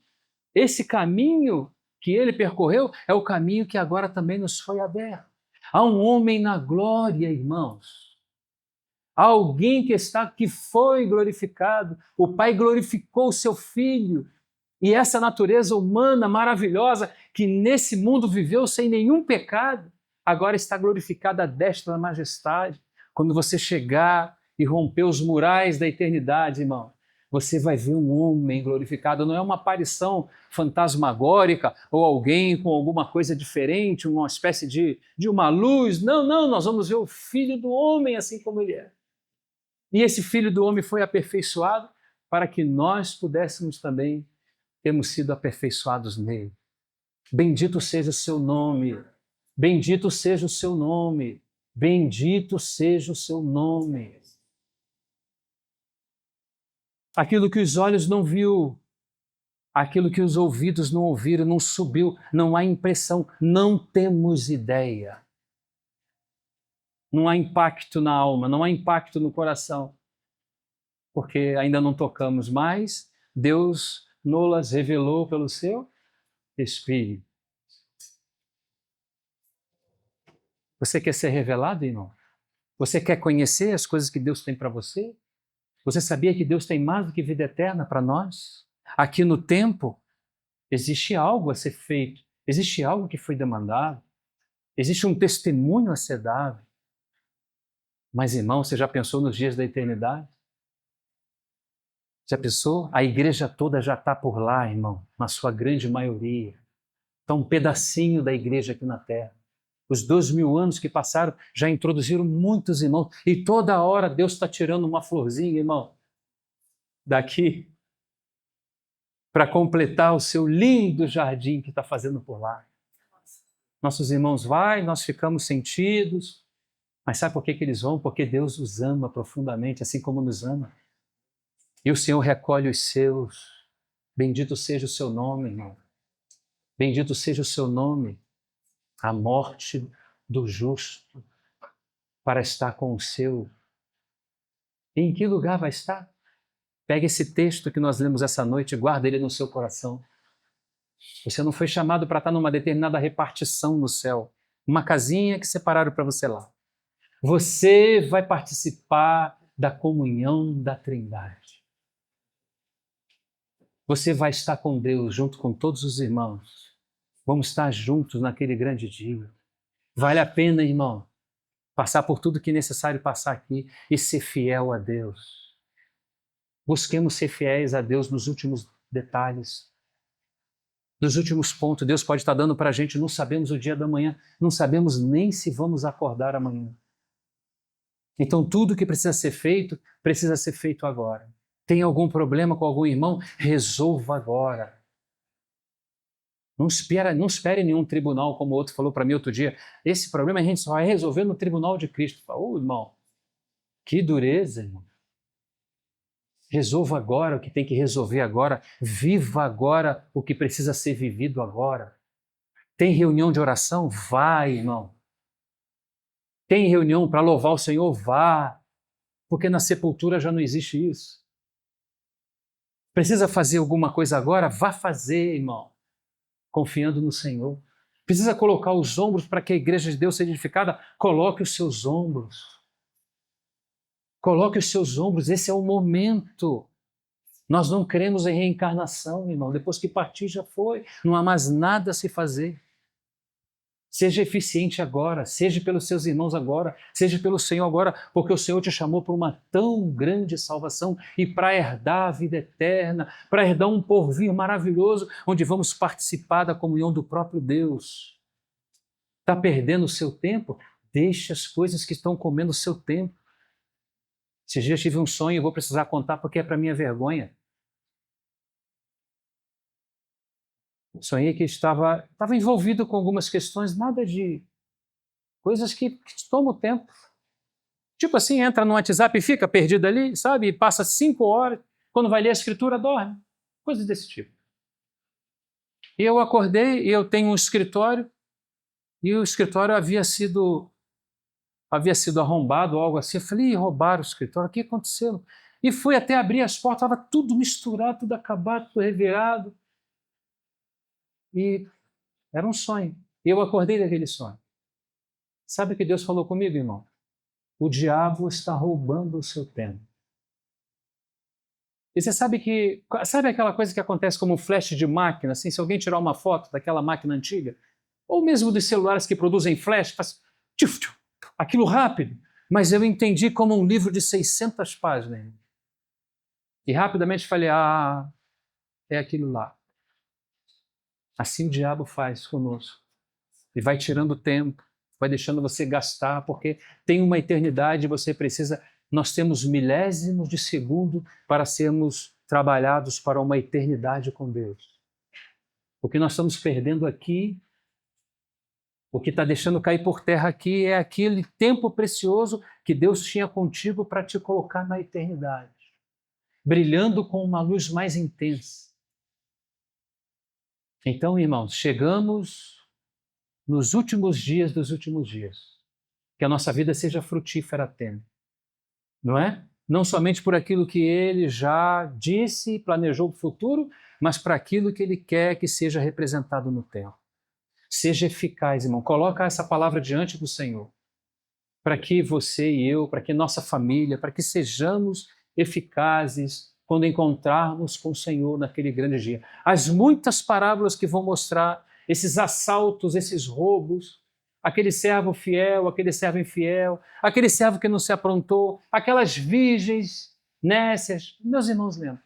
[SPEAKER 1] esse caminho que ele percorreu é o caminho que agora também nos foi aberto. Há um homem na glória, irmãos. Há alguém que foi glorificado. O Pai glorificou o seu Filho. E essa natureza humana maravilhosa que nesse mundo viveu sem nenhum pecado, agora está glorificada à destra da majestade. Quando você chegar e romper os murais da eternidade, irmão, você vai ver um homem glorificado. Não é uma aparição fantasmagórica ou alguém com alguma coisa diferente, uma espécie de uma luz. Não, nós vamos ver o Filho do Homem assim como ele é. E esse Filho do Homem foi aperfeiçoado para que nós pudéssemos também termos sido aperfeiçoados nele. Bendito seja o seu nome. Bendito seja o seu nome. Bendito seja o seu nome. Aquilo que os olhos não viu, aquilo que os ouvidos não ouviram, não subiu, não há impressão, não temos ideia. Não há impacto na alma, não há impacto no coração, porque ainda não tocamos, mas Deus nos revelou pelo seu Espírito. Você quer ser revelado, irmão? Você quer conhecer as coisas que Deus tem para você? Você sabia que Deus tem mais do que vida eterna para nós? Aqui no tempo, Existe algo a ser feito, existe algo que foi demandado, existe um testemunho a ser dado. Mas, irmão, você já pensou nos dias da eternidade? Já pensou? A igreja toda já está por lá, irmão, na sua grande maioria. Está um pedacinho da igreja aqui na terra. Os 2000 anos que passaram já introduziram muitos irmãos. E toda hora Deus está tirando uma florzinha, irmão, daqui, para completar o seu lindo jardim que está fazendo por lá. Nossos irmãos vão, nós ficamos sentidos. Mas sabe por que eles vão? Porque Deus os ama profundamente, assim como nos ama. E o Senhor recolhe os seus. Bendito seja o seu nome, irmão. Bendito seja o seu nome. A morte do justo para estar com o seu. E em que lugar vai estar? Pega esse texto que nós lemos essa noite e guarda ele no seu coração. Você não foi chamado para estar numa determinada repartição no céu. Uma casinha que separaram para você lá. Você vai participar da comunhão da Trindade. Você vai estar com Deus junto com todos os irmãos. Vamos estar juntos naquele grande dia. Vale a pena, irmão, passar por tudo que é necessário passar aqui e ser fiel a Deus. Busquemos ser fiéis a Deus nos últimos detalhes, nos últimos pontos. Deus pode estar dando para a gente, não sabemos o dia da manhã, não sabemos nem se vamos acordar amanhã. Então tudo que precisa ser feito agora. Tem algum problema com algum irmão? Resolva agora. Não espere nenhum tribunal, como o outro falou para mim outro dia. Esse problema a gente só vai resolver no tribunal de Cristo. Ô, irmão, que dureza, irmão. Resolva agora o que tem que resolver agora. Viva agora o que precisa ser vivido agora. Tem reunião de oração? Vai, irmão. Tem reunião para louvar o Senhor? Vá. Porque na sepultura já não existe isso. Precisa fazer alguma coisa agora? Vá fazer, irmão. Confiando no Senhor. Precisa colocar os ombros para que a igreja de Deus seja edificada? Coloque os seus ombros. Coloque os seus ombros, esse é o momento. Nós não cremos em reencarnação, irmão. Depois que partir já foi, não há mais nada a se fazer. Seja eficiente agora, seja pelos seus irmãos agora, seja pelo Senhor agora, porque o Senhor te chamou para uma tão grande salvação e para herdar a vida eterna, para herdar um porvir maravilhoso, onde vamos participar da comunhão do próprio Deus. Está perdendo o seu tempo? Deixe as coisas que estão comendo o seu tempo. Esses dias tive um sonho e vou precisar contar porque é para minha vergonha. Sonhei que estava envolvido com algumas questões, nada de coisas que tomam tempo. Tipo assim, entra no WhatsApp e fica perdido ali, sabe? E passa 5 horas, quando vai ler a escritura, dorme. Coisas desse tipo. E eu acordei e eu tenho um escritório e o escritório havia sido arrombado ou algo assim. Eu falei, roubaram o escritório, o que aconteceu? E fui até abrir as portas, estava tudo misturado, tudo acabado, tudo revirado. E era um sonho. E eu acordei daquele sonho. Sabe o que Deus falou comigo, irmão? O diabo está roubando o seu tempo. E você sabe aquela coisa que acontece como um flash de máquina, assim, se alguém tirar uma foto daquela máquina antiga, ou mesmo dos celulares que produzem flash, faz tchuf, tchuf, aquilo rápido, mas eu entendi como um livro de 600 páginas. E rapidamente falei, é aquilo lá. Assim o diabo faz conosco. E vai tirando tempo, vai deixando você gastar, porque tem uma eternidade, nós temos milésimos de segundo para sermos trabalhados para uma eternidade com Deus. O que nós estamos perdendo aqui, o que está deixando cair por terra aqui é aquele tempo precioso que Deus tinha contigo para te colocar na eternidade, brilhando com uma luz mais intensa. Então, irmãos, chegamos nos últimos dias dos últimos dias. Que a nossa vida seja frutífera até. Não é? Não somente por aquilo que Ele já disse e planejou para o futuro, mas para aquilo que Ele quer que seja representado no tempo. Seja eficaz, irmão. Coloca essa palavra diante do Senhor. Para que você e eu, para que nossa família, para que sejamos eficazes quando encontrarmos com o Senhor naquele grande dia. As muitas parábolas que vão mostrar esses assaltos, esses roubos, aquele servo fiel, aquele servo infiel, aquele servo que não se aprontou, aquelas virgens nécias. Meus irmãos, lembram,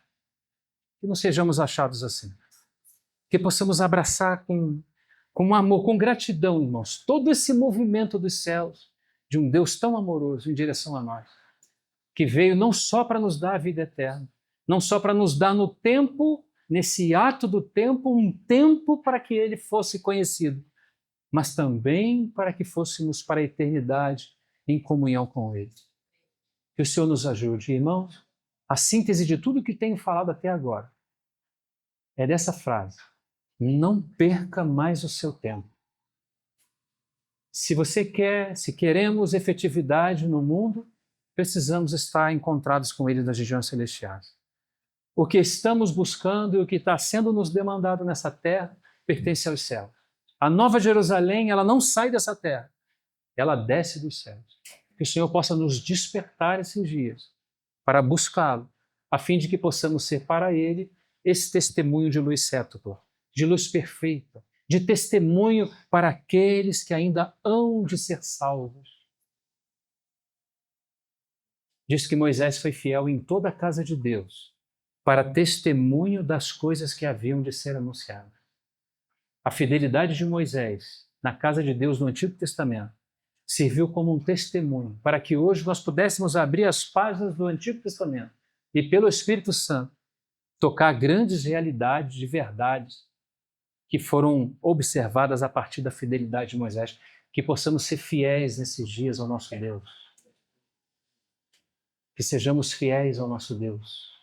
[SPEAKER 1] que não sejamos achados assim. Que possamos abraçar com amor, com gratidão, irmãos, todo esse movimento dos céus, de um Deus tão amoroso em direção a nós, que veio não só para nos dar a vida eterna, não só para nos dar no tempo, nesse ato do tempo, um tempo para que ele fosse conhecido, mas também para que fôssemos para a eternidade em comunhão com ele. Que o Senhor nos ajude. Irmãos, a síntese de tudo que tenho falado até agora é dessa frase: não perca mais o seu tempo. Se queremos efetividade no mundo, precisamos estar encontrados com ele nas regiões celestiais. O que estamos buscando e o que está sendo nos demandado nessa terra pertence aos céus. A Nova Jerusalém, ela não sai dessa terra, ela desce dos céus. Que o Senhor possa nos despertar esses dias para buscá-lo, a fim de que possamos ser para ele esse testemunho de luz cétupla, de luz perfeita, de testemunho para aqueles que ainda hão de ser salvos. Diz que Moisés foi fiel em toda a casa de Deus, para testemunho das coisas que haviam de ser anunciadas. A fidelidade de Moisés na casa de Deus no Antigo Testamento serviu como um testemunho para que hoje nós pudéssemos abrir as páginas do Antigo Testamento e, pelo Espírito Santo, tocar grandes realidades de verdades que foram observadas a partir da fidelidade de Moisés, que possamos ser fiéis nesses dias ao nosso Deus. Que sejamos fiéis ao nosso Deus,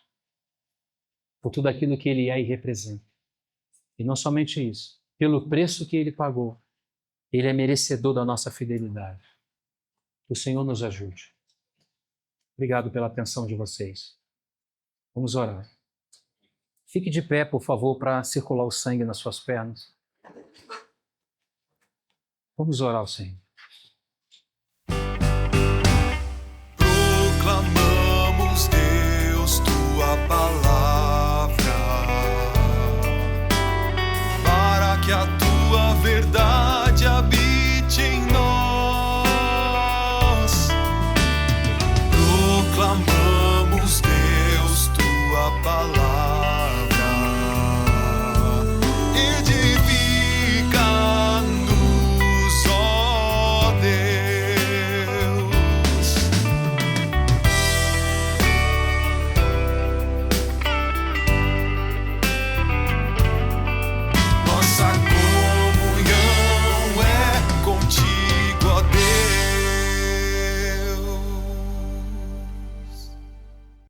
[SPEAKER 1] por tudo aquilo que Ele é e representa. E não somente isso, pelo preço que Ele pagou, Ele é merecedor da nossa fidelidade. Que o Senhor nos ajude. Obrigado pela atenção de vocês. Vamos orar. Fique de pé, por favor, para circular o sangue nas suas pernas. Vamos orar ao Senhor.